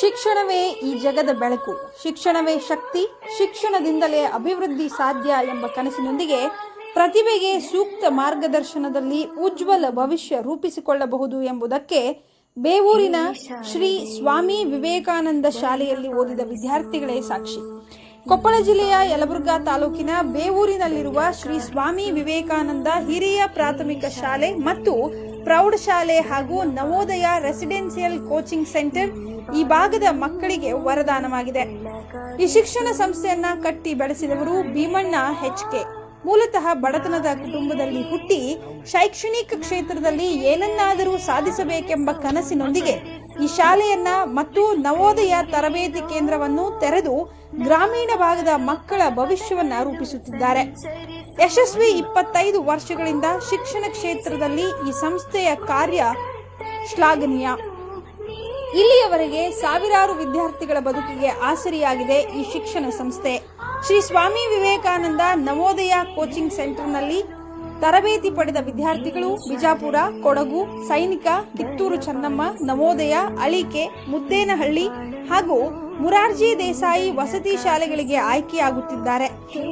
ಶಿಕ್ಷಣವೇ ಈ ಜಗದ ಬೆಳಕು, ಶಿಕ್ಷಣವೇ ಶಕ್ತಿ, ಶಿಕ್ಷಣದಿಂದಲೇ ಅಭಿವೃದ್ಧಿ ಸಾಧ್ಯ ಎಂಬ ಕನಸಿನೊಂದಿಗೆ ಪ್ರತಿಭೆಗೆ ಸೂಕ್ತ ಮಾರ್ಗದರ್ಶನದಲ್ಲಿ ಉಜ್ವಲ ಭವಿಷ್ಯ ರೂಪಿಸಿಕೊಳ್ಳಬಹುದು ಎಂಬುದಕ್ಕೆ ಬೇವೂರಿನ ಶ್ರೀ ಸ್ವಾಮಿ ವಿವೇಕಾನಂದ ಶಾಲೆಯಲ್ಲಿ ಓದಿದ ವಿದ್ಯಾರ್ಥಿಗಳೇ ಸಾಕ್ಷಿ. ಕೊಪ್ಪಳ ಜಿಲ್ಲೆಯ ಯಲಬುರ್ಗಾ ತಾಲೂಕಿನ ಬೇವೂರಿನಲ್ಲಿರುವ ಶ್ರೀ ಸ್ವಾಮಿ ವಿವೇಕಾನಂದ ಹಿರಿಯ ಪ್ರಾಥಮಿಕ ಶಾಲೆ ಮತ್ತು ಪ್ರೌಢಶಾಲೆ ಹಾಗೂ ನವೋದಯ ರೆಸಿಡೆನ್ಸಿಯಲ್ ಕೋಚಿಂಗ್ ಸೆಂಟರ್ ಈ ಭಾಗದ ಮಕ್ಕಳಿಗೆ ವರದಾನವಾಗಿದೆ. ಈ ಶಿಕ್ಷಣ ಸಂಸ್ಥೆಯನ್ನ ಕಟ್ಟಿ ಬೆಳೆಸಿದವರು ಭೀಮಣ್ಣ HK. ಮೂಲತಃ ಬಡತನದ ಕುಟುಂಬದಲ್ಲಿ ಹುಟ್ಟಿ ಶೈಕ್ಷಣಿಕ ಕ್ಷೇತ್ರದಲ್ಲಿ ಏನನ್ನಾದರೂ ಸಾಧಿಸಬೇಕೆಂಬ ಕನಸಿನೊಂದಿಗೆ ಈ ಶಾಲೆಯನ್ನ ಮತ್ತು ನವೋದಯ ತರಬೇತಿ ಕೇಂದ್ರವನ್ನು ತೆರೆದು ಗ್ರಾಮೀಣ ಭಾಗದ ಮಕ್ಕಳ ಭವಿಷ್ಯವನ್ನ ರೂಪಿಸುತ್ತಿದ್ದಾರೆ. ಯಶಸ್ವಿ 25 ವರ್ಷಗಳಿಂದ ಶಿಕ್ಷಣ ಕ್ಷೇತ್ರದಲ್ಲಿ ಈ ಸಂಸ್ಥೆಯ ಕಾರ್ಯ ಶ್ಲಾಘನೀಯ. ಇಲ್ಲಿಯವರೆಗೆ ಸಾವಿರಾರು ವಿದ್ಯಾರ್ಥಿಗಳ ಬದುಕಿಗೆ ಆಸರಿಯಾಗಿದೆ ಈ ಶಿಕ್ಷಣ ಸಂಸ್ಥೆ. ಶ್ರೀ ಸ್ವಾಮಿ ವಿವೇಕಾನಂದ ನವೋದಯ ಕೋಚಿಂಗ್ ಸೆಂಟರ್ನಲ್ಲಿ ತರಬೇತಿ ಪಡೆದ ವಿದ್ಯಾರ್ಥಿಗಳು ಬಿಜಾಪುರ, ಕೊಡಗು, ಸೈನಿಕ, ಕಿತ್ತೂರು ಚೆನ್ನಮ್ಮ, ನವೋದಯ, ಅಳಿಕೆ, ಮುದ್ದೇನಹಳ್ಳಿ ಹಾಗೂ ಮುರಾರ್ಜಿ ದೇಸಾಯಿ ವಸತಿ ಶಾಲೆಗಳಿಗೆ ಆಯ್ಕೆಯಾಗುತ್ತಿದ್ದಾರೆ.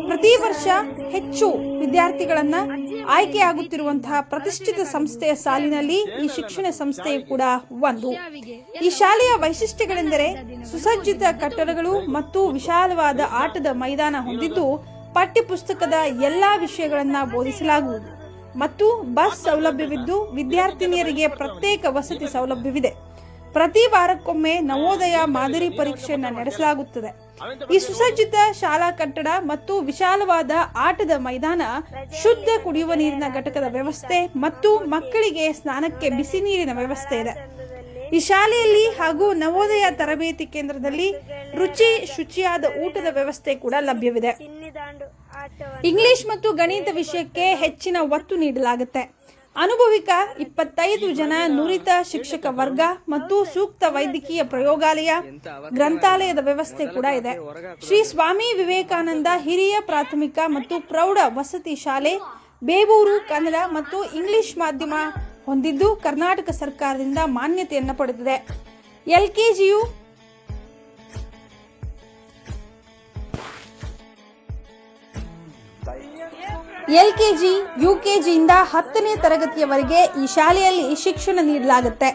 ಪ್ರತಿ ವರ್ಷ ಹೆಚ್ಚು ವಿದ್ಯಾರ್ಥಿಗಳನ್ನ ಆಯ್ಕೆಯಾಗುತ್ತಿರುವಂತಹ ಪ್ರತಿಷ್ಠಿತ ಸಂಸ್ಥೆಯ ಸಾಲಿನಲ್ಲಿ ಈ ಶಿಕ್ಷಣ ಸಂಸ್ಥೆಯು ಕೂಡ ಒಂದು. ಈ ಶಾಲೆಯ ವೈಶಿಷ್ಟ್ಯಗಳೆಂದರೆ ಸುಸಜ್ಜಿತ ಕಟ್ಟಡಗಳು ಮತ್ತು ವಿಶಾಲವಾದ ಆಟದ ಮೈದಾನ ಹೊಂದಿದ್ದು ಪಠ್ಯಪುಸ್ತಕದ ಎಲ್ಲಾ ವಿಷಯಗಳನ್ನ ಬೋಧಿಸಲಾಗುವುದು ಮತ್ತು ಬಸ್ ಸೌಲಭ್ಯವಿದ್ದು ವಿದ್ಯಾರ್ಥಿನಿಯರಿಗೆ ಪ್ರತ್ಯೇಕ ವಸತಿ ಸೌಲಭ್ಯವಿದೆ. ಪ್ರತಿ ವಾರಕ್ಕೊಮ್ಮೆ ನವೋದಯ ಮಾದರಿ ಪರೀಕ್ಷೆಯನ್ನು ನಡೆಸಲಾಗುತ್ತದೆ. ಈ ಸುಸಜ್ಜಿತ ಶಾಲಾ ಕಟ್ಟಡ ಮತ್ತು ವಿಶಾಲವಾದ ಆಟದ ಮೈದಾನ, ಶುದ್ಧ ಕುಡಿಯುವ ನೀರಿನ ಘಟಕದ ವ್ಯವಸ್ಥೆ ಮತ್ತು ಮಕ್ಕಳಿಗೆ ಸ್ನಾನಕ್ಕೆ ಬಿಸಿ ನೀರಿನ ವ್ಯವಸ್ಥೆ ಇದೆ. ಈ ಶಾಲೆಯಲ್ಲಿ ಹಾಗೂ ನವೋದಯ ತರಬೇತಿ ಕೇಂದ್ರದಲ್ಲಿ ಶುಚಿಯಾದ ಊಟದ ವ್ಯವಸ್ಥೆ ಕೂಡ ಲಭ್ಯವಿದೆ. ಇಂಗ್ಲಿಷ್ ಮತ್ತು ಗಣಿತ ವಿಷಯಕ್ಕೆ ಹೆಚ್ಚಿನ ಒತ್ತು ನೀಡಲಾಗುತ್ತೆ. ಅನುಭವಿಕ 25 ಜನ ನುರಿತ ಶಿಕ್ಷಕ ವರ್ಗ ಮತ್ತು ಸೂಕ್ತ ವೈದ್ಯಕೀಯ ಪ್ರಯೋಗಾಲಯ, ಗ್ರಂಥಾಲಯದ ವ್ಯವಸ್ಥೆ ಕೂಡ ಇದೆ. ಶ್ರೀ ಸ್ವಾಮಿ ವಿವೇಕಾನಂದ ಹಿರಿಯ ಪ್ರಾಥಮಿಕ ಮತ್ತು ಪ್ರೌಢ ವಸತಿ ಶಾಲೆ ಬೇವೂರು ಕನ್ನಡ ಮತ್ತು ಇಂಗ್ಲಿಷ್ ಮಾಧ್ಯಮ ಹೊಂದಿದ್ದು ಕರ್ನಾಟಕ ಸರ್ಕಾರದಿಂದ ಮಾನ್ಯತೆಯನ್ನು ಪಡೆದಿದೆ. ಎಲ್ಕೆಜಿ ಯುಕೆಜಿಯಿಂದ 10ನೇ ತರಗತಿಯವರೆಗೆ ಈ ಶಾಲೆಯಲ್ಲಿ ಶಿಕ್ಷಣ ನೀಡಲಾಗುತ್ತೆ.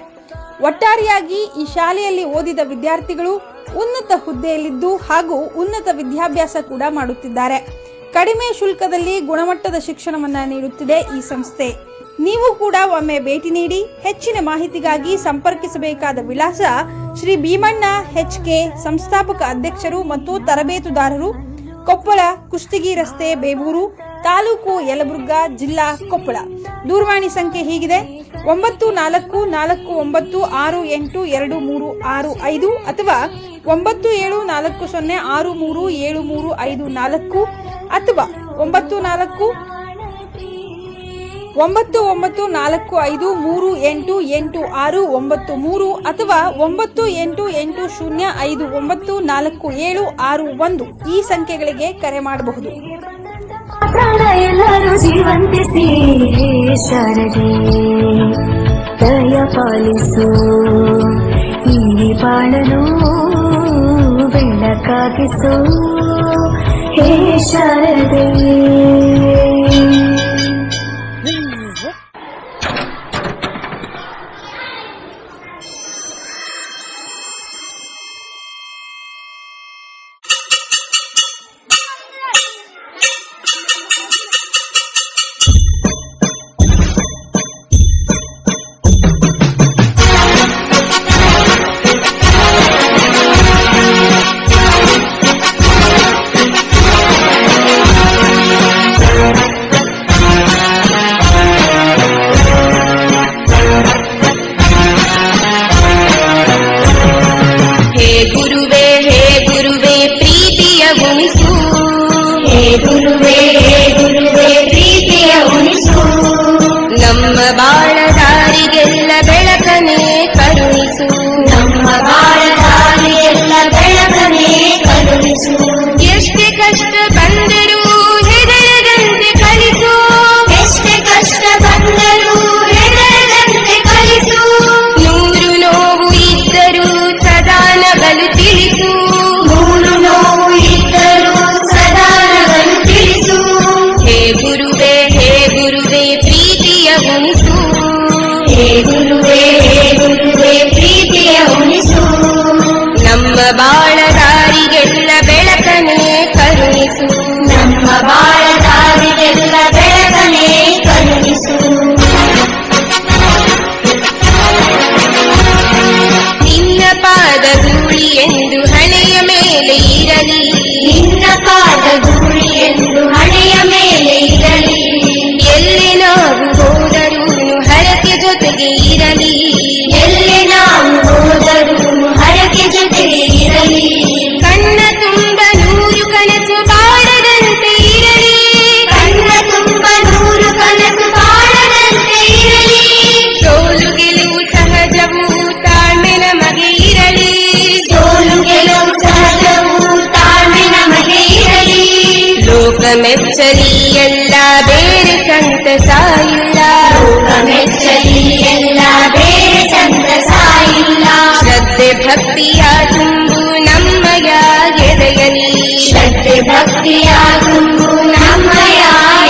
ಒಟ್ಟಾರೆಯಾಗಿ ಈ ಶಾಲೆಯಲ್ಲಿ ಓದಿದ ವಿದ್ಯಾರ್ಥಿಗಳು ಉನ್ನತ ಹುದ್ದೆಯಲ್ಲಿದ್ದು ಹಾಗೂ ಉನ್ನತ ವಿದ್ಯಾಭ್ಯಾಸ ಕೂಡ ಮಾಡುತ್ತಿದ್ದಾರೆ. ಕಡಿಮೆ ಶುಲ್ಕದಲ್ಲಿ ಗುಣಮಟ್ಟದ ಶಿಕ್ಷಣವನ್ನ ನೀಡುತ್ತಿದೆ ಈ ಸಂಸ್ಥೆ. ನೀವು ಕೂಡ ಒಮ್ಮೆ ಭೇಟಿ ನೀಡಿ. ಹೆಚ್ಚಿನ ಮಾಹಿತಿಗಾಗಿ ಸಂಪರ್ಕಿಸಬೇಕಾದ ವಿಳಾಸ ಶ್ರೀ ಭೀಮಣ್ಣ HK, ಸಂಸ್ಥಾಪಕ ಅಧ್ಯಕ್ಷರು ಮತ್ತು ತರಬೇತುದಾರರು, ಕೊಪ್ಪಳ, ಕುಷ್ಟಗಿ ರಸ್ತೆ, ಬೇವೂರು, ತಾಲೂಕು ಯಲಬುರ್ಗಾ, ಜಿಲ್ಲಾ ಕೊಪ್ಪಳ. ದೂರವಾಣಿ ಸಂಖ್ಯೆ ಹೀಗಿದೆ: 9406868235 ಅಥವಾ 9740637354 ಅಥವಾ 9945388693 ಅಥವಾ 9880594761 ಈ ಸಂಖ್ಯೆಗಳಿಗೆ ಕರೆ ಮಾಡಬಹುದು. ಎಲ್ಲರೂ ಜೀವಂತಿಸಿ ಶಾರದೆ ದಯ ಪಾಲಿಸು, ಈ ಬಾಳನು ಬೆಳಕಾಗಿಸು ಹೇ ಶಾರದೆ. ನಮ್ಮ ಬಾಳದಾರಿಗೆಲ್ಲ ಬೆಳಕನೆ ಕರುಣಿಸು, ನಮ್ಮ ಬಾಳದಾರಿಗೆಲ್ಲ ಬೆಳಕನೆ ಕರುಣಿಸು. ಎಷ್ಟೇ ಕಷ್ಟ ಬಂದರೂ ಹೆದರದಂತೆ ಕಲಿಸು, ಎಷ್ಟೇ ಕಷ್ಟ ಬಂದರೂ ಹೆದರದಂತೆ ಕಲಿಸು. 100 ನೋವು ಇದ್ದರೂ ಸದಾನ ಉಣಿಸು ಹೇ ಗುರುವೇ ಪ್ರೀತಿಯ ಉಣಿಸು ನಮ್ಮ ಬಾಳ ದಾರಿಗೆಲ್ಲ ಬೆಳಕನೆ ಕರುಣಿಸು ನಮ್ಮ ಬಾಳ ದಾರಿಗೆಲ್ಲ ಬೆಳಕನೆ ಕರುಣಿಸು ನಿನ್ನ ಪಾದ ಧೂಳಿ ಎಂದು ಹಣೆಯ ಮೇಲೆ ಇರಲಿ ನಿನ್ನ ಪಾದ ಧೂಳಿ ಎಂದು ಹಣೆಯ ಮೇಲೆ ಇರಲಿ ಎಲ್ಲಿ ನಾವು ಹೋದರೂ ಹರಕೆ ಜೊತೆಗೆ ಇರಲಿ ಎಲ್ಲಿ ನಾವು ಹೋದರೂ ಹರಕೆ ಜೊತೆಗೆ ಇರಲಿ ಕಣ್ಣ ತುಂಬ ನೂರು ಕನಸು ಬಾಡದಂತೆ ಇರಲಿ ಕಣ್ಣ ತುಂಬ ನೂರು ಕನಸು ಕಾಣದಂತೆ ಇರಲಿ ಸೋಲು ಗೆಲುವು ಸಹಜವು ತಾಳ್ಮೆ ನಮಗೆ ಇರಲಿ ಸೋಲು ಗೆಲುವು ಸಹಜವು ತಾಳ್ಮೆ ನಮಗೆ ಇರಲಿ ಲೋಕ ಮೆಚ್ಚಲಿ ಎಲ್ಲ ಬೇರೆ ಸಂತಸ ಇಲ್ಲ ಲೋಕ ಮೆಚ್ಚಲಿ ಎಲ್ಲ ಬೇರೆ ಸಂತಸ ಇಲ್ಲ ಶ್ರದ್ಧೆ ಭಕ್ತಿಯ ತುಂಬು ನಮ್ಮಯ ಎದೆಯಲಿ ಶ್ರದ್ಧೆ ಭಕ್ತಿಯ ತುಂಬು ನಮ್ಮಯ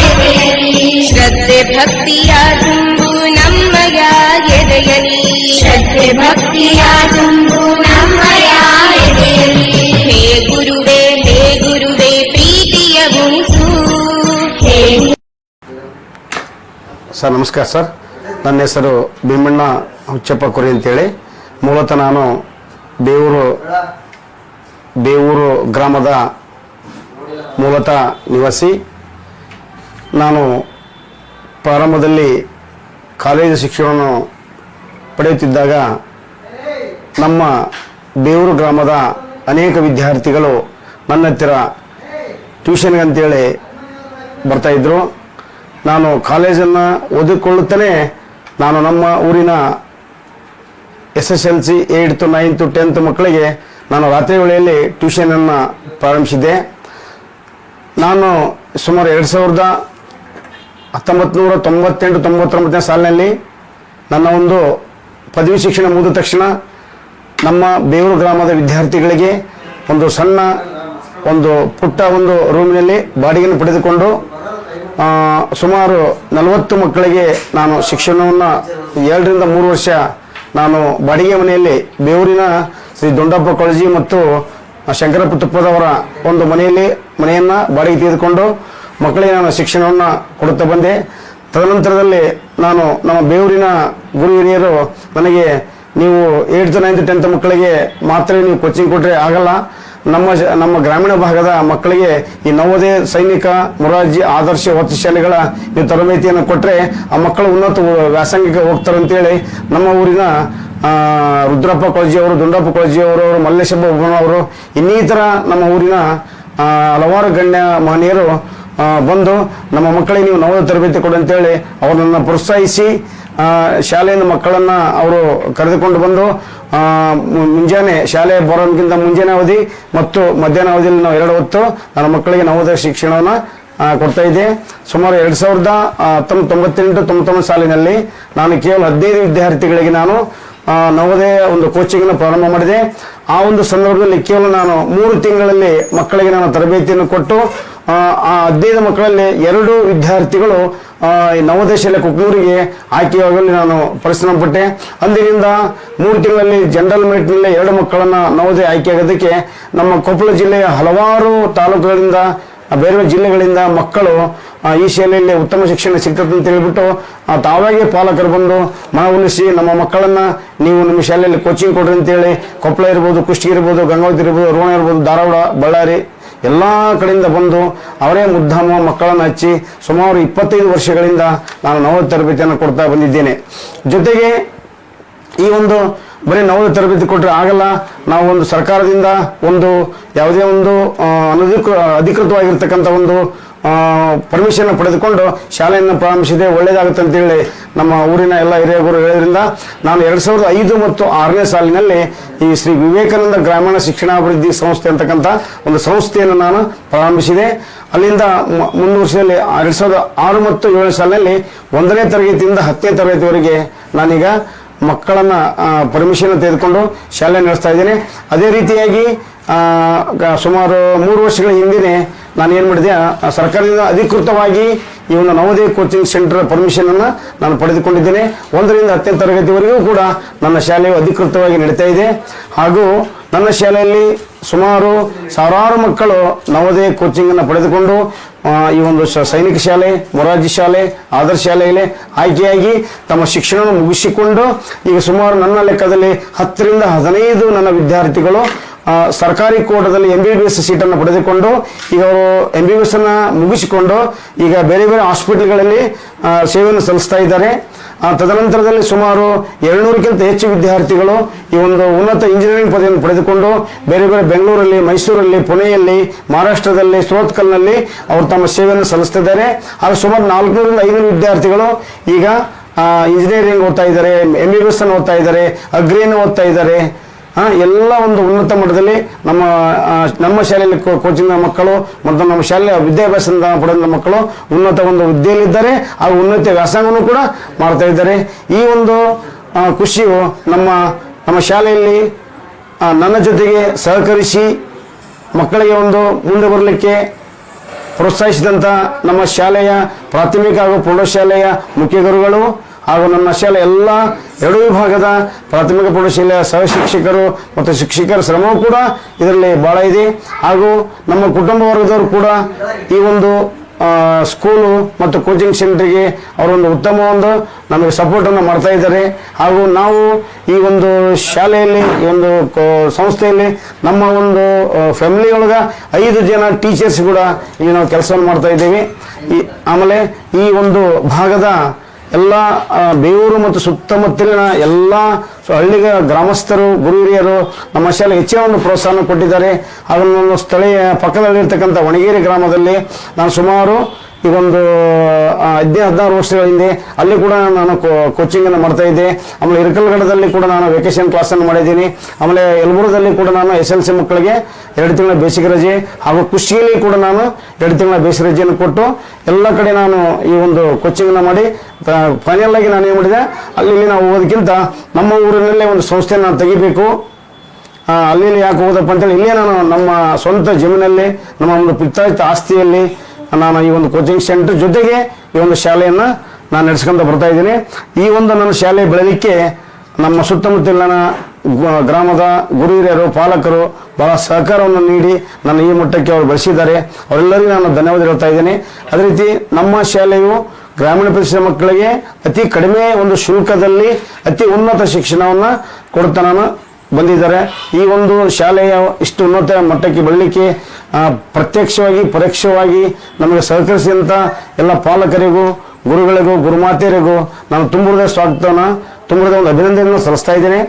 ಎದೆಯಲಿ ಶ್ರದ್ಧೆ ಭಕ್ತಿಯ ತುಂಬು ನಮ್ಮಯ ಎದೆಯಲಿ ಶ್ರದ್ಧೆ ಭಕ್ತಿಯ ತುಂಬು ನಮ್ಮಯ ಎದೆಯಲಿ ಹೇ ಗುರುವೇ ಪ್ರೀತಿಯ ಉಣಿಸು ಹೇ ಸರ್ ನಮಸ್ಕಾರ ಸರ್. ನನ್ನ ಹೆಸರು ಭೀಮಣ್ಣ ಹುಚ್ಚಪ್ಪ ಕುರಿ ಅಂತೇಳಿ. ಮೂಲತಃ ನಾನು ಬೇವೂರು ಗ್ರಾಮದ ಮೂಲತಃ ನಿವಾಸಿ. ನಾನು ಪ್ರಾರಂಭದಲ್ಲಿ ಕಾಲೇಜು ಶಿಕ್ಷಣವನ್ನು ಪಡೆಯುತ್ತಿದ್ದಾಗ ನಮ್ಮ ಬೇವೂರು ಗ್ರಾಮದ ಅನೇಕ ವಿದ್ಯಾರ್ಥಿಗಳು ನನ್ನ ಹತ್ತಿರ ಟ್ಯೂಷನ್ಗೆ ಅಂತೇಳಿ ಬರ್ತಾಯಿದ್ರು. ನಾನು ಕಾಲೇಜನ್ನು ಓದಿಕೊಳ್ಳುತ್ತಲೇ ನಾನು ನಮ್ಮ ಊರಿನ SSLC 8th 9th 10th ಮಕ್ಕಳಿಗೆ ನಾನು ರಾತ್ರಿ ವೇಳೆಯಲ್ಲಿ ಟ್ಯೂಷನನ್ನು ಪ್ರಾರಂಭಿಸಿದ್ದೆ. ನಾನು ಸುಮಾರು 1998-99 ಸಾಲಿನಲ್ಲಿ ನನ್ನ ಒಂದು ಪದವಿ ಶಿಕ್ಷಣ ಮುಗಿದ ತಕ್ಷಣ ನಮ್ಮ ಬೇವೂರು ಗ್ರಾಮದ ವಿದ್ಯಾರ್ಥಿಗಳಿಗೆ ಒಂದು ಸಣ್ಣ ಪುಟ್ಟ ರೂಮಿನಲ್ಲಿ ಬಾಡಿಗೆಯನ್ನು ಪಡೆದುಕೊಂಡು ಸುಮಾರು 40 ಮಕ್ಕಳಿಗೆ ನಾನು ಶಿಕ್ಷಣವನ್ನು 2 ರಿಂದ 3 ವರ್ಷ ನಾನು ಬಾಡಿಗೆ ಮನೆಯಲ್ಲಿ ಬೇವೂರಿನ ಶ್ರೀ ದೊಂಡಪ್ಪ ಕೊಳಜಿ ಮತ್ತು ಶಂಕರಪ್ಪ ತುಪ್ಪದವರ ಒಂದು ಮನೆಯನ್ನು ಬಾಡಿಗೆ ತೆಗೆದುಕೊಂಡು ಮಕ್ಕಳಿಗೆ ನಾನು ಶಿಕ್ಷಣವನ್ನು ಕೊಡುತ್ತಾ ಬಂದೆ. ತದನಂತರದಲ್ಲಿ ನಾನು ನಮ್ಮ ಬೇವೂರಿನ ಗುರು ಹಿರಿಯರು ನನಗೆ ನೀವು 8th 9th 10th ಮಕ್ಕಳಿಗೆ ಮಾತ್ರ ನೀವು ಕೋಚಿಂಗ್ ಕೊಟ್ಟರೆ ಆಗಲ್ಲ, ನಮ್ಮ ಗ್ರಾಮೀಣ ಭಾಗದ ಮಕ್ಕಳಿಗೆ ಈ ನವೋದಯ, ಸೈನಿಕ, ಮೊರಾರ್ಜಿ ಆದರ್ಶ ವಸತಿ ಶಾಲೆಗಳ ನೀವು ತರಬೇತಿಯನ್ನು ಕೊಟ್ಟರೆ ಆ ಮಕ್ಕಳು ಉನ್ನತ ವ್ಯಾಸಂಗಕ್ಕೆ ಹೋಗ್ತಾರೆ ಅಂತೇಳಿ ನಮ್ಮ ಊರಿನ ರುದ್ರಪ್ಪ ಕೊಳಜಿಯವರು, ದುಂಡಪ್ಪ ಕೊಳಜಿಯವರು, ಮಲ್ಲೇಶಪ್ಪ ಅವರು, ಇನ್ನಿತರ ನಮ್ಮ ಊರಿನ ಹಲವಾರು ಗಣ್ಯ ಮಹನೀಯರು ಬಂದು ನಮ್ಮ ಮಕ್ಕಳಿಗೆ ನೀವು ನವೋದಯ ತರಬೇತಿ ಕೊಡಿ ಅಂತೇಳಿ ಅವರನ್ನು ಪ್ರೋತ್ಸಾಹಿಸಿ ಶಾಲೆಯಿಂದ ಮಕ್ಕಳನ್ನು ಅವರು ಕರೆದುಕೊಂಡು ಬಂದು ಮುಂಜಾನೆ ಶಾಲೆ ಬರೋದಕ್ಕಿಂತ ಮುಂಜಾನೆ ಅವಧಿ ಮತ್ತು ಮಧ್ಯಾಹ್ನ ಅವಧಿಯಲ್ಲಿ ನಾವು 2 ಹೊತ್ತು ನನ್ನ ಮಕ್ಕಳಿಗೆ ನವೋದಯ ಶಿಕ್ಷಣವನ್ನು ಕೊಡ್ತಾ ಇದ್ದೆ. ಸುಮಾರು 1998-99 ಸಾಲಿನಲ್ಲಿ ನಾನು ಕೇವಲ 15 ವಿದ್ಯಾರ್ಥಿಗಳಿಗೆ ನಾನು ನವೋದಯ ಒಂದು ಕೋಚಿಂಗನ್ನು ಪ್ರಾರಂಭ ಮಾಡಿದೆ. ಆ ಒಂದು ಸಂದರ್ಭದಲ್ಲಿ ಕೇವಲ ನಾನು 3 ತಿಂಗಳಲ್ಲಿ ಮಕ್ಕಳಿಗೆ ನಾನು ತರಬೇತಿಯನ್ನು ಕೊಟ್ಟು ಆ 15 ಮಕ್ಕಳಲ್ಲಿ 2 ವಿದ್ಯಾರ್ಥಿಗಳು ನವೋದಯ ಶಾಲೆ ಕುಕ್ನೂರಿಗೆ ಆಯ್ಕೆಯಾಗಲು ನಾನು ಪರಿಶ್ರಮ ಪಟ್ಟೆ. ಅಂದಿನಿಂದ 3 ತಿಂಗಳಲ್ಲಿ ಜನರಲ್ ಮೆರಿಟ್ನಲ್ಲಿ 2 ಮಕ್ಕಳನ್ನು ನವೋದಯ ಆಯ್ಕೆಯಾಗೋದಕ್ಕೆ ನಮ್ಮ ಕೊಪ್ಪಳ ಜಿಲ್ಲೆಯ ಹಲವಾರು ತಾಲೂಕುಗಳಿಂದ ಬೇರೆ ಬೇರೆ ಜಿಲ್ಲೆಗಳಿಂದ ಮಕ್ಕಳು ಈ ಶಾಲೆಯಲ್ಲಿ ಉತ್ತಮ ಶಿಕ್ಷಣ ಸಿಗ್ತದೆ ಅಂತ ಹೇಳಿಬಿಟ್ಟು ತಾವಾಗೇ ಪಾಲಕರು ಬಂದು ಮನವೊಲಿಸಿ ನಮ್ಮ ಮಕ್ಕಳನ್ನು ನೀವು ನಿಮ್ಮ ಶಾಲೆಯಲ್ಲಿ ಕೋಚಿಂಗ್ ಕೊಡ್ರಿ ಅಂತೇಳಿ ಕೊಪ್ಪಳ ಇರ್ಬೋದು, ಕುಷ್ಟಗಿ ಇರ್ಬೋದು, ಗಂಗಾವತಿ ಇರ್ಬೋದು, ರೋಣ ಇರ್ಬೋದು, ಧಾರವಾಡ, ಬಳ್ಳಾರಿ ಎಲ್ಲ ಕಡೆಯಿಂದ ಬಂದು ಅವರೇ ಮುದ್ದಾಮ ಮಕ್ಕಳನ್ನು ಹಚ್ಚಿ ಸುಮಾರು 25 ವರ್ಷಗಳಿಂದ ನಾನು ನವೋದಯ ತರಬೇತಿಯನ್ನು ಕೊಡ್ತಾ ಬಂದಿದ್ದೇನೆ. ಜೊತೆಗೆ ಈ ಒಂದು ಬರೀ ನವೋದಯ ತರಬೇತಿ ಕೊಟ್ಟರೆ ಆಗಲ್ಲ, ನಾವು ಒಂದು ಸರ್ಕಾರದಿಂದ ಯಾವುದೇ ಒಂದು ಅಧಿಕೃತವಾಗಿರ್ತಕ್ಕಂಥ ಒಂದು ಪರ್ಮಿಷನ್ ಪಡೆದುಕೊಂಡು ಶಾಲೆಯನ್ನು ಪ್ರಾರಂಭಿಸಿದೆ, ಒಳ್ಳೆಯದಾಗುತ್ತೆ ಅಂತೇಳಿ ನಮ್ಮ ಊರಿನ ಎಲ್ಲ ಹಿರಿಯರು ಹೇಳಿದ್ರಿಂದ ನಾನು 2005 ಮತ್ತು 6ನೇ ಸಾಲಿನಲ್ಲಿ ಈ ಶ್ರೀ ವಿವೇಕಾನಂದ ಗ್ರಾಮೀಣ ಶಿಕ್ಷಣಾಭಿವೃದ್ಧಿ ಸಂಸ್ಥೆ ಅಂತಕ್ಕಂಥ ಒಂದು ಸಂಸ್ಥೆಯನ್ನು ನಾನು ಪ್ರಾರಂಭಿಸಿದೆ. ಅಲ್ಲಿಂದ ಮುಂದಿನ ವರ್ಷದಲ್ಲಿ 2006 ಮತ್ತು 7ನೇ ಸಾಲಿನಲ್ಲಿ 1ನೇ ತರಗತಿಯಿಂದ 10ನೇ ತರಗತಿವರೆಗೆ ನಾನೀಗ ಮಕ್ಕಳನ್ನು ಪರ್ಮಿಷನ್ ತೆಗೆದುಕೊಂಡು ಶಾಲೆ ನಡೆಸ್ತಾ ಇದ್ದೇನೆ. ಅದೇ ರೀತಿಯಾಗಿ ಸುಮಾರು 3 ವರ್ಷಗಳ ಹಿಂದೆ ನಾನು ಏನು ಮಾಡಿದೆ, ಸರ್ಕಾರದಿಂದ ಅಧಿಕೃತವಾಗಿ ಈ ಒಂದು ನವೋದಯ ಕೋಚಿಂಗ್ ಸೆಂಟರ್ ಪರ್ಮಿಷನನ್ನು ನಾನು ಪಡೆದುಕೊಂಡಿದ್ದೇನೆ. 1 ರಿಂದ 10ನೇ ತರಗತಿವರೆಗೂ ಕೂಡ ನನ್ನ ಶಾಲೆಯು ಅಧಿಕೃತವಾಗಿ ನಡೀತಾ ಇದೆ. ಹಾಗೂ ನನ್ನ ಶಾಲೆಯಲ್ಲಿ ಸುಮಾರು ಸಾವಿರಾರು ಮಕ್ಕಳು ನವೋದಯ ಕೋಚಿಂಗನ್ನು ಪಡೆದುಕೊಂಡು ಈ ಒಂದು ಸೈನಿಕ ಶಾಲೆ, ಮೊರಾರ್ಜಿ ಶಾಲೆ, ಆದರ್ಶ ಶಾಲೆಯಲ್ಲಿ ಆಯ್ಕೆಯಾಗಿ ತಮ್ಮ ಶಿಕ್ಷಣವನ್ನು ಮುಗಿಸಿಕೊಂಡು ಈಗ ಸುಮಾರು ನನ್ನ ಲೆಕ್ಕದಲ್ಲಿ 10 ರಿಂದ 15 ನನ್ನ ವಿದ್ಯಾರ್ಥಿಗಳು ಸರ್ಕಾರಿ ಕೋಟಾದಲ್ಲಿ MBBS ಸೀಟನ್ನು ಪಡೆದುಕೊಂಡು ಈಗ ಅವರು MBBS ಅನ್ನು ಮುಗಿಸಿಕೊಂಡು ಈಗ ಬೇರೆ ಬೇರೆ ಹಾಸ್ಪಿಟಲ್ಗಳಲ್ಲಿ ಸೇವೆಯನ್ನು ಸಲ್ಲಿಸ್ತಾ ಇದ್ದಾರೆ. ತದನಂತರದಲ್ಲಿ ಸುಮಾರು 200ಕ್ಕಿಂತ ಹೆಚ್ಚು ವಿದ್ಯಾರ್ಥಿಗಳು ಈ ಒಂದು ಉನ್ನತ ಇಂಜಿನಿಯರಿಂಗ್ ಪದವಿಯನ್ನು ಪಡೆದುಕೊಂಡು ಬೇರೆ ಬೇರೆ ಬೆಂಗಳೂರಲ್ಲಿ, ಮೈಸೂರಲ್ಲಿ, ಪುಣೆಯಲ್ಲಿ, ಮಹಾರಾಷ್ಟ್ರದಲ್ಲಿ, ಸೋತ್ಕಲ್ನಲ್ಲಿ ಅವರು ತಮ್ಮ ಸೇವೆಯನ್ನು ಸಲ್ಲಿಸ್ತಿದ್ದಾರೆ. ಹಾಗೂ ಸುಮಾರು 400 ರಿಂದ 500 ವಿದ್ಯಾರ್ಥಿಗಳು ಈಗ ಇಂಜಿನಿಯರಿಂಗ್ ಓದ್ತಾ ಇದ್ದಾರೆ, MBBS ಅನ್ನು ಓದ್ತಾ ಇದ್ದಾರೆ, ಅಗ್ರಿಯನ್ನು ಓದ್ತಾ ಇದ್ದಾರೆ. ಎಲ್ಲ ಒಂದು ಉನ್ನತ ಮಟ್ಟದಲ್ಲಿ ನಮ್ಮ ಶಾಲೆಯಲ್ಲಿ ಕೋಚಿಂಗ್ ಮಕ್ಕಳು ಮತ್ತು ನಮ್ಮ ಶಾಲೆಯ ವಿದ್ಯಾಭ್ಯಾಸದಿಂದ ಪಡೆದ ಮಕ್ಕಳು ಉನ್ನತ ಒಂದು ಹುದ್ದೆಯಲ್ಲಿದ್ದಾರೆ. ಹಾಗೂ ಉನ್ನತ ವ್ಯಾಸಂಗವನ್ನು ಕೂಡ ಮಾಡ್ತಾ ಇದ್ದಾರೆ. ಈ ಒಂದು ಖುಷಿಯು ನಮ್ಮ ಶಾಲೆಯಲ್ಲಿ ನನ್ನ ಜೊತೆಗೆ ಸಹಕರಿಸಿ ಮಕ್ಕಳಿಗೆ ಒಂದು ಮುಂದೆ ಬರಲಿಕ್ಕೆ ಪ್ರೋತ್ಸಾಹಿಸಿದಂಥ ನಮ್ಮ ಶಾಲೆಯ ಪ್ರಾಥಮಿಕ ಹಾಗೂ ಪ್ರೌಢಶಾಲೆಯ ಮುಖ್ಯ ಗುರುಗಳು ಹಾಗೂ ನನ್ನ ಶಾಲೆ ಎಲ್ಲ 2 ವಿಭಾಗದ ಪ್ರಾಥಮಿಕ ಪ್ರೌಢಶಾಲೆಯ ಸಹ ಶಿಕ್ಷಕರು ಮತ್ತು ಶಿಕ್ಷಕರ ಶ್ರಮವೂ ಕೂಡ ಇದರಲ್ಲಿ ಭಾಳ ಇದೆ. ಹಾಗೂ ನಮ್ಮ ಕುಟುಂಬ ವರ್ಗದವರು ಕೂಡ ಈ ಒಂದು ಸ್ಕೂಲು ಮತ್ತು ಕೋಚಿಂಗ್ ಸೆಂಟರ್ಗೆ ಅವರೊಂದು ಉತ್ತಮ ಒಂದು ನಮಗೆ ಸಪೋರ್ಟನ್ನು ಮಾಡ್ತಾ ಇದ್ದಾರೆ. ಹಾಗೂ ನಾವು ಈ ಒಂದು ಶಾಲೆಯಲ್ಲಿ, ಈ ಒಂದು ಸಂಸ್ಥೆಯಲ್ಲಿ ನಮ್ಮ ಒಂದು ಫ್ಯಾಮಿಲಿ ಒಳಗೆ 5 ಜನ ಟೀಚರ್ಸ್ ಕೂಡ ಇಲ್ಲಿ ನಾವು ಕೆಲಸವನ್ನು ಮಾಡ್ತಾ ಇದ್ದೇವೆ. ಆಮೇಲೆ ಈ ಒಂದು ಭಾಗದ ಎಲ್ಲ ಬೇವೂರು ಮತ್ತು ಸುತ್ತಮುತ್ತಲಿನ ಎಲ್ಲ ಹಳ್ಳಿಗ ಗ್ರಾಮಸ್ಥರು, ಗುರು ಹಿರಿಯರು ನಮ್ಮ ಶಾಲೆಗೆ ಹೆಚ್ಚಿನ ಒಂದು ಪ್ರೋತ್ಸಾಹ ಕೊಟ್ಟಿದ್ದಾರೆ. ಹಾಗೂ ನನ್ನ ಸ್ಥಳೀಯ ಪಕ್ಕದಲ್ಲಿರ್ತಕ್ಕಂಥ ವಣಗೇರಿ ಗ್ರಾಮದಲ್ಲಿ ನಾನು ಸುಮಾರು ಈ ಒಂದು 16 ವರ್ಷಗಳ ಹಿಂದೆ ಅಲ್ಲಿ ಕೂಡ ನಾನು ಕೋಚಿಂಗನ್ನು ಮಾಡ್ತಾ ಇದ್ದೆ. ಆಮೇಲೆ ಇರಕಲ್ಗಡದಲ್ಲಿ ಕೂಡ ನಾನು ವೆಕೇಶನ್ ಕ್ಲಾಸನ್ನು ಮಾಡಿದ್ದೀನಿ. ಆಮೇಲೆ ಯಲಬುರ್ಗದಲ್ಲಿ ಕೂಡ ನಾನು SLC ಮಕ್ಕಳಿಗೆ 2 ತಿಂಗಳ ಬೇಸಿಗೆ ರಜೆ ಹಾಗೂ ಕುಷ್ಟಗಿಯಲ್ಲಿ ಕೂಡ ನಾನು 2 ತಿಂಗಳ ಬೇಸಿಗೆ ರಜೆಯನ್ನು ಕೊಟ್ಟು ಎಲ್ಲ ಕಡೆ ನಾನು ಈ ಒಂದು ಕೋಚಿಂಗನ್ನು ಮಾಡಿ ಫೈನಲ್ ಆಗಿ ನಾನು ಏನು ಮಾಡಿದೆ, ಅಲ್ಲಿ ನಾವು ಹೋಗೋದಕ್ಕಿಂತ ನಮ್ಮ ಊರಿನಲ್ಲೇ ಒಂದು ಸಂಸ್ಥೆಯನ್ನು ನಾನು ತೆಗಿಬೇಕು. ಅಲ್ಲಿ ಯಾಕೆ ಹೋದಪ್ಪ ಅಂತೇಳಿ ಇಲ್ಲೇ ನಾನು ನಮ್ಮ ಸ್ವಂತ ಜಮೀನಲ್ಲಿ ನಮ್ಮ ಒಂದು ಪಿತ್ರಾರ್ಜಿತ ಆಸ್ತಿಯಲ್ಲಿ ನಾನು ಈ ಒಂದು ಕೋಚಿಂಗ್ ಸೆಂಟರ್ ಜೊತೆಗೆ ಈ ಒಂದು ಶಾಲೆಯನ್ನು ನಾನು ನಡೆಸ್ಕೊಂತ ಬರ್ತಾ ಇದ್ದೀನಿ. ಈ ಒಂದು ನನ್ನ ಶಾಲೆ ಬೆಳಲಿಕ್ಕೆ ನಮ್ಮ ಸುತ್ತಮುತ್ತಲಿನ ಗ್ರಾಮದ ಗುರು ಹಿರಿಯರು, ಪಾಲಕರು ಬಹಳ ಸಹಕಾರವನ್ನು ನೀಡಿ ನನ್ನ ಈ ಮಟ್ಟಕ್ಕೆ ಅವರು ಬೆಳೆಸಿದ್ದಾರೆ. ಅವರೆಲ್ಲರಿಗೂ ನಾನು ಧನ್ಯವಾದ ಹೇಳ್ತಾ ಇದ್ದೀನಿ. ಅದೇ ರೀತಿ ನಮ್ಮ ಶಾಲೆಯು ಗ್ರಾಮೀಣ ಪ್ರದೇಶದ ಮಕ್ಕಳಿಗೆ ಅತಿ ಕಡಿಮೆ ಒಂದು ಶುಲ್ಕದಲ್ಲಿ ಅತಿ ಉನ್ನತ ಶಿಕ್ಷಣವನ್ನು ಕೊಡ್ತಾ ನಾನು ಬಂದಿದ್ದಾರೆ. ಈ ಒಂದು ಶಾಲೆಯ ಇಷ್ಟು ಉನ್ನತ ಮಟ್ಟಕ್ಕೆ ಬೆಳಲಿಕ್ಕೆ ಪ್ರತ್ಯಕ್ಷವಾಗಿ ಪರೋಕ್ಷವಾಗಿ ನಮಗೆ ಸಹಕರಿಸಿದಂಥ ಎಲ್ಲ ಪಾಲಕರಿಗೂ, ಗುರುಗಳಿಗೂ, ಗುರುಮಾತೆಯರಿಗೂ ನಾನು ತುಂಬುವುದೇ ಸ್ವಾಗತವನ್ನು, ತುಂಬುವುದೇ ಒಂದು ಅಭಿನಂದನೆಯನ್ನು ಸಲ್ಲಿಸ್ತಾ ಇದ್ದೇನೆ.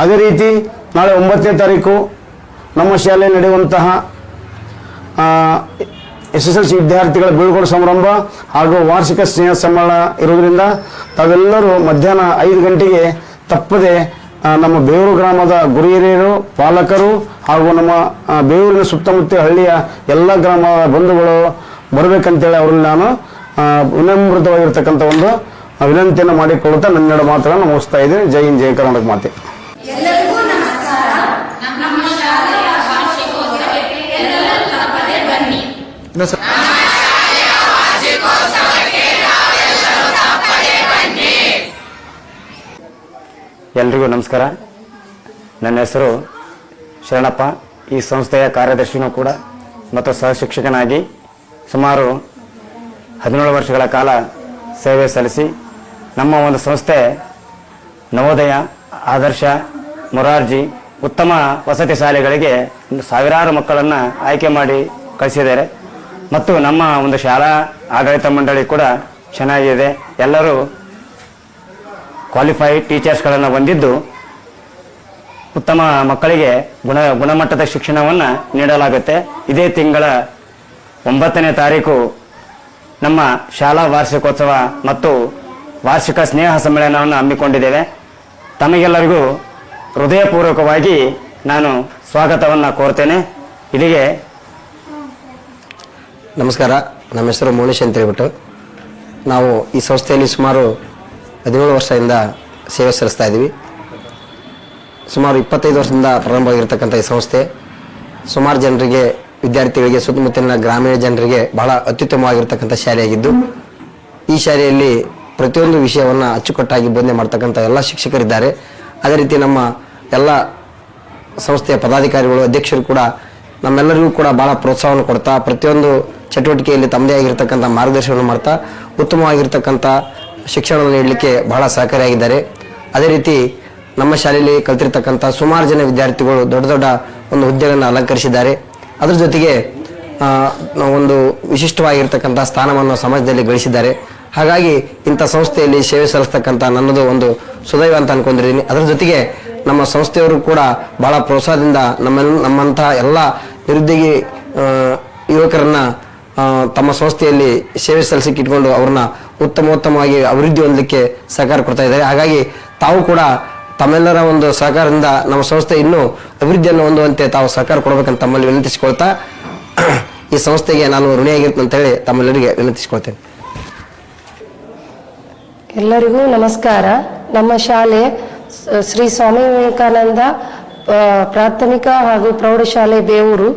ಅದೇ ರೀತಿ ನಾಳೆ 9ನೇ ತಾರೀಕು ನಮ್ಮ ಶಾಲೆಯಲ್ಲಿ ನಡೆಯುವಂತಹ SSLC ವಿದ್ಯಾರ್ಥಿಗಳ ಬೀಳ್ಕೊಡುವ ಸಮಾರಂಭ ಹಾಗೂ ವಾರ್ಷಿಕ ಸ್ನೇಹ ಸಮ್ಮೇಳನ ಇರುವುದರಿಂದ ತಾವೆಲ್ಲರೂ ಮಧ್ಯಾಹ್ನ 5 ಗಂಟೆಗೆ ತಪ್ಪದೆ ನಮ್ಮ ಬೇವೂರು ಗ್ರಾಮದ ಗುರು ಹಿರಿಯರು, ಪಾಲಕರು ಹಾಗೂ ನಮ್ಮ ಬೇವೂರಿನ ಸುತ್ತಮುತ್ತ ಹಳ್ಳಿಯ ಎಲ್ಲ ಗ್ರಾಮ ಬಂಧುಗಳು ಬರಬೇಕಂತೇಳಿ ಅವರಲ್ಲಿ ನಾನು ವಿನಮ್ರತವಾಗಿರ್ತಕ್ಕಂಥ ಒಂದು ವಿನಂತಿಯನ್ನು ಮಾಡಿಕೊಳ್ಳುತ್ತಾ ನನ್ನೆರಡು ಮಾತುಗಳನ್ನು ಮುಗಿಸ್ತಾ ಇದ್ದೀನಿ. ಜೈ ಹಿಂದ್, ಜೈ ಕರ್ನಾಟಕ ಮಾತೆ. ಎಲ್ಲರಿಗೂ ನಮಸ್ಕಾರ. ನಮ್ಮ ಶಾಲೆಯ ವಾರ್ಷಿಕೋತ್ಸವಕ್ಕೆ ಎಲ್ಲರೂ ತಪ್ಪದೆ ಬನ್ನಿ. ಎಲ್ರಿಗೂ ನಮಸ್ಕಾರ. ನನ್ನ ಹೆಸರು ಶರಣಪ್ಪ. ಈ ಸಂಸ್ಥೆಯ ಕಾರ್ಯದರ್ಶಿನೂ ಕೂಡ ಮತ್ತು ಸಹ ಶಿಕ್ಷಕನಾಗಿ ಸುಮಾರು 17 ವರ್ಷಗಳ ಕಾಲ ಸೇವೆ ಸಲ್ಲಿಸಿ ನಮ್ಮ ಒಂದು ಸಂಸ್ಥೆ ನವೋದಯ, ಆದರ್ಶ, ಮೊರಾರ್ಜಿ ಉತ್ತಮ ವಸತಿ ಶಾಲೆಗಳಿಗೆ ಸಾವಿರಾರು ಮಕ್ಕಳನ್ನು ಆಯ್ಕೆ ಮಾಡಿ ಕಳಿಸಿದ್ದಾರೆ. ಮತ್ತು ನಮ್ಮ ಒಂದು ಶಾಲಾ ಆಡಳಿತ ಮಂಡಳಿ ಕೂಡ ಚೆನ್ನಾಗಿದೆ. ಎಲ್ಲರೂ ಕ್ವಾಲಿಫೈಡ್ ಟೀಚರ್ಸ್ಗಳನ್ನು ಹೊಂದಿದ್ದು ಉತ್ತಮ ಮಕ್ಕಳಿಗೆ ಗುಣಮಟ್ಟದ ಶಿಕ್ಷಣವನ್ನು ನೀಡಲಾಗುತ್ತೆ. ಇದೇ ತಿಂಗಳ 9ನೇ ತಾರೀಕು ನಮ್ಮ ಶಾಲಾ ವಾರ್ಷಿಕೋತ್ಸವ ಮತ್ತು ವಾರ್ಷಿಕ ಸ್ನೇಹ ಸಮ್ಮೇಳನವನ್ನು ಹಮ್ಮಿಕೊಂಡಿದ್ದೇವೆ. ತಮಗೆಲ್ಲರಿಗೂ ಹೃದಯಪೂರ್ವಕವಾಗಿ ನಾನು ಸ್ವಾಗತವನ್ನು ಕೋರ್ತೇನೆ. ಇಲ್ಲಿಗೆ ನಮಸ್ಕಾರ. ನಮ್ಮ ಹೆಸರು ಮೌನೇಶ್ ಅಂತ ಹೇಳ್ಬಿಟ್ಟು ನಾವು ಈ ಸಂಸ್ಥೆಯಲ್ಲಿ ಸುಮಾರು 17 ವರ್ಷದಿಂದ ಸೇವೆ ಸಲ್ಲಿಸ್ತಾ ಇದ್ದೀವಿ. ಸುಮಾರು 25 ವರ್ಷದಿಂದ ಪ್ರಾರಂಭವಾಗಿರ್ತಕ್ಕಂಥ ಈ ಸಂಸ್ಥೆ ಸುಮಾರು ಜನರಿಗೆ, ವಿದ್ಯಾರ್ಥಿಗಳಿಗೆ, ಸುತ್ತಮುತ್ತಲಿನ ಗ್ರಾಮೀಣ ಜನರಿಗೆ ಬಹಳ ಅತ್ಯುತ್ತಮವಾಗಿರ್ತಕ್ಕಂಥ ಶಾಲೆಯಾಗಿದ್ದು, ಈ ಶಾಲೆಯಲ್ಲಿ ಪ್ರತಿಯೊಂದು ವಿಷಯವನ್ನು ಅಚ್ಚುಕಟ್ಟಾಗಿ ಬೋಧನೆ ಮಾಡ್ತಕ್ಕಂಥ ಎಲ್ಲ ಶಿಕ್ಷಕರಿದ್ದಾರೆ. ಅದೇ ರೀತಿ ನಮ್ಮ ಎಲ್ಲ ಸಂಸ್ಥೆಯ ಪದಾಧಿಕಾರಿಗಳು, ಅಧ್ಯಕ್ಷರು ಕೂಡ ನಮ್ಮೆಲ್ಲರಿಗೂ ಕೂಡ ಬಹಳ ಪ್ರೋತ್ಸಾಹವನ್ನು ಕೊಡ್ತಾ, ಪ್ರತಿಯೊಂದು ಚಟುವಟಿಕೆಯಲ್ಲಿ ತಮ್ಮದೇ ಆಗಿರ್ತಕ್ಕಂಥ ಮಾರ್ಗದರ್ಶನವನ್ನು ಮಾಡ್ತಾ ಉತ್ತಮವಾಗಿರ್ತಕ್ಕಂಥ ಶಿಕ್ಷಣವನ್ನು ನೀಡಲಿಕ್ಕೆ ಬಹಳ ಸಹಕಾರಿಯಾಗಿದ್ದಾರೆ. ಅದೇ ರೀತಿ ನಮ್ಮ ಶಾಲೆಯಲ್ಲಿ ಕಲ್ತಿರ್ತಕ್ಕಂಥ ಸುಮಾರು ಜನ ವಿದ್ಯಾರ್ಥಿಗಳು ದೊಡ್ಡ ದೊಡ್ಡ ಒಂದು ಹುದ್ದೆಗಳನ್ನು ಅಲಂಕರಿಸಿದ್ದಾರೆ. ಅದರ ಜೊತೆಗೆ ಒಂದು ವಿಶಿಷ್ಟವಾಗಿರ್ತಕ್ಕಂಥ ಸ್ಥಾನವನ್ನು ಸಮಾಜದಲ್ಲಿ ಗಳಿಸಿದ್ದಾರೆ. ಹಾಗಾಗಿ ಇಂಥ ಸಂಸ್ಥೆಯಲ್ಲಿ ಸೇವೆ ಸಲ್ಲಿಸ್ತಕ್ಕಂಥ ನನ್ನದು ಒಂದು ಸುದೈವ ಅಂತ ಅನ್ಕೊಂಡಿದ್ದೀನಿ. ಅದರ ಜೊತೆಗೆ ನಮ್ಮ ಸಂಸ್ಥೆಯವರು ಕೂಡ ಬಹಳ ಪ್ರೋತ್ಸಾಹದಿಂದ ನಮ್ಮಂತಹ ಎಲ್ಲ ನಿರುದ್ಯೋಗಿ ಯುವಕರನ್ನ ತಮ್ಮ ಸಂಸ್ಥೆಯಲ್ಲಿ ಸೇವೆ ಸಲ್ಲಿಸಕ್ಕೆ ಇಟ್ಕೊಂಡು ಅವ್ರನ್ನ ಉತ್ತಮವಾಗಿ ಅಭಿವೃದ್ಧಿ ಹೊಂದಲಿಕ್ಕೆ ಸಹಕಾರ ಕೊಡ್ತಾ ಇದ್ದಾರೆ. ಹಾಗಾಗಿ ತಾವು ಕೂಡ ತಮ್ಮೆಲ್ಲರ ಒಂದು ಸಹಕಾರದಿಂದ ನಮ್ಮ ಸಂಸ್ಥೆ ಇನ್ನೂ ಅಭಿವೃದ್ಧಿಯನ್ನು ಹೊಂದುವಂತೆ ತಾವು ಸಹಕಾರ ಕೊಡಬೇಕಂತ ತಮ್ಮಲ್ಲಿ ವಿನಂತಿಸಿಕೊಳ್ತಾ, ಈ ಸಂಸ್ಥೆಗೆ ನಾನು ಋಣಿಯಾಗಿರ್ತೇನೆ ಅಂತ ಹೇಳಿ ತಮ್ಮೆಲ್ಲರಿಗೆ ವಿನಂತಿಸಿಕೊಳ್ತೇನೆ. ಎಲ್ಲರಿಗೂ ನಮಸ್ಕಾರ. ನಮ್ಮ ಶಾಲೆ ಶ್ರೀ ಸ್ವಾಮಿ ವಿವೇಕಾನಂದ ಪ್ರಾಥಮಿಕ ಹಾಗೂ ಪ್ರೌಢಶಾಲೆ ಬೇವೂರು.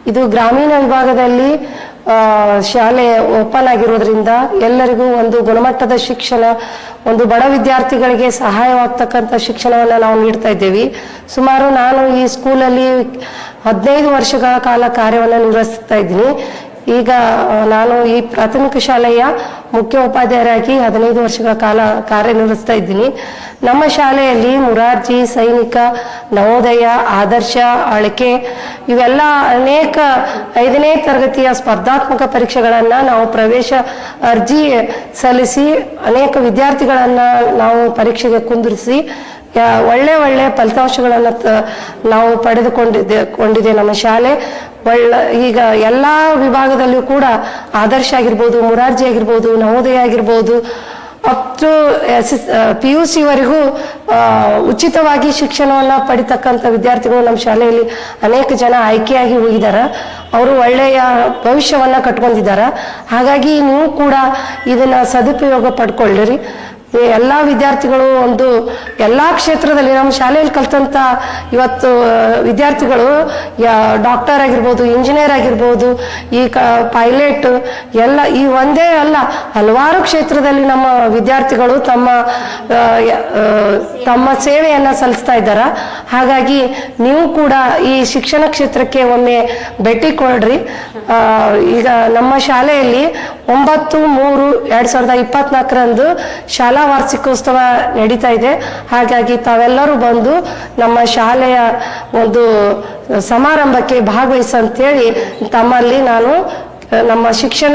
ಇದು ಗ್ರಾಮೀಣ ವಿಭಾಗದಲ್ಲಿ ಶಾಲೆ ಓಪನ್ ಆಗಿರೋದ್ರಿಂದ ಎಲ್ಲರಿಗೂ ಒಂದು ಗುಣಮಟ್ಟದ ಶಿಕ್ಷಣ, ಒಂದು ಬಡ ವಿದ್ಯಾರ್ಥಿಗಳಿಗೆ ಸಹಾಯವಾಗ್ತಕ್ಕಂಥ ಶಿಕ್ಷಣವನ್ನು ನಾವು ನೀಡ್ತಾ ಇದ್ದೇವೆ. ಸುಮಾರು ನಾನು ಈ ಸ್ಕೂಲಲ್ಲಿ 15 ವರ್ಷಗಳ ಕಾಲ ಕಾರ್ಯವನ್ನು ನಿರ್ವಹಿಸ್ತಾ ಇದ್ದೀನಿ. ಈಗ ನಾನು ಈ ಪ್ರಾಥಮಿಕ ಶಾಲೆಯ ಮುಖ್ಯ ಉಪಾಧ್ಯಾಯರಾಗಿ 15 ವರ್ಷಗಳ ಕಾಲ ಕಾರ್ಯನಿರ್ವಹಿಸ್ತಾ ಇದ್ದೀನಿ. ನಮ್ಮ ಶಾಲೆಯಲ್ಲಿ ಮುರಾರ್ಜಿ, ಸೈನಿಕ, ನವೋದಯ, ಆದರ್ಶ, ಆಳ್ಕೆ ಇವೆಲ್ಲ ಅನೇಕ 5ನೇ ತರಗತಿಯ ಸ್ಪರ್ಧಾತ್ಮಕ ಪರೀಕ್ಷೆಗಳನ್ನು ನಾವು ಪ್ರವೇಶ ಅರ್ಜಿ ಸಲ್ಲಿಸಿ ಅನೇಕ ವಿದ್ಯಾರ್ಥಿಗಳನ್ನು ನಾವು ಪರೀಕ್ಷೆಗೆ ಕುಂದಿರಿಸಿ ಒಳ್ಳೆ ಫಲಿತಾಂಶಗಳನ್ನು ನಾವು ಪಡೆದುಕೊಂಡಿದೆ ನಮ್ಮ ಶಾಲೆ. ಈಗ ಎಲ್ಲ ವಿಭಾಗದಲ್ಲಿಯೂ ಕೂಡ ಆದರ್ಶ ಆಗಿರ್ಬೋದು, ಮುರಾರ್ಜಿ ಆಗಿರ್ಬೋದು, ನವೋದಯ ಆಗಿರ್ಬೋದು, ಅಪ್ ಟು PUC ವರೆಗೂ ಉಚಿತವಾಗಿ ಶಿಕ್ಷಣವನ್ನು ಪಡಿತಕ್ಕಂಥ ವಿದ್ಯಾರ್ಥಿಗಳು ನಮ್ಮ ಶಾಲೆಯಲ್ಲಿ ಅನೇಕ ಜನ ಆಯ್ಕೆಯಾಗಿ ಹೋಗಿದ್ದಾರೆ. ಅವರು ಒಳ್ಳೆಯ ಭವಿಷ್ಯವನ್ನು ಕಟ್ಕೊಂಡಿದ್ದಾರೆ. ಹಾಗಾಗಿ ನೀವು ಕೂಡ ಇದನ್ನ ಸದುಪಯೋಗ ಪಡ್ಕೊಳ್ಳಿರಿ. ಎಲ್ಲ ವಿದ್ಯಾರ್ಥಿಗಳು ಒಂದು ಎಲ್ಲ ಕ್ಷೇತ್ರದಲ್ಲಿ ನಮ್ಮ ಶಾಲೆಯಲ್ಲಿ ಕಲ್ತಂತ ಇವತ್ತು ವಿದ್ಯಾರ್ಥಿಗಳು ಡಾಕ್ಟರ್ ಆಗಿರ್ಬೋದು, ಇಂಜಿನಿಯರ್ ಆಗಿರ್ಬೋದು, ಈ ಪೈಲಟ್ ಎಲ್ಲ ಈ ಒಂದೇ ಅಲ್ಲ ಹಲವಾರು ಕ್ಷೇತ್ರದಲ್ಲಿ ನಮ್ಮ ವಿದ್ಯಾರ್ಥಿಗಳು ತಮ್ಮ ಸೇವೆಯನ್ನು ಸಲ್ಲಿಸ್ತಾ ಇದ್ದಾರೆ. ಹಾಗಾಗಿ ನೀವು ಕೂಡ ಈ ಶಿಕ್ಷಣ ಕ್ಷೇತ್ರಕ್ಕೆ ಒಮ್ಮೆ ಭೇಟಿ ಕೊಡ್ರಿ. ಈಗ ನಮ್ಮ ಶಾಲೆಯಲ್ಲಿ 9/3/2024 ಶಾಲಾ ವಾರ್ಷಿಕೋತ್ಸವ ನಡೀತಾ ಇದೆ. ಹಾಗಾಗಿ ತಾವೆಲ್ಲರೂ ಬಂದು ನಮ್ಮ ಶಾಲೆಯ ಒಂದು ಸಮಾರಂಭಕ್ಕೆ ಭಾಗವಹಿಸಂತೇಳಿ ತಮ್ಮಲ್ಲಿ ನಾನು ನಮ್ಮ ಶಿಕ್ಷಣ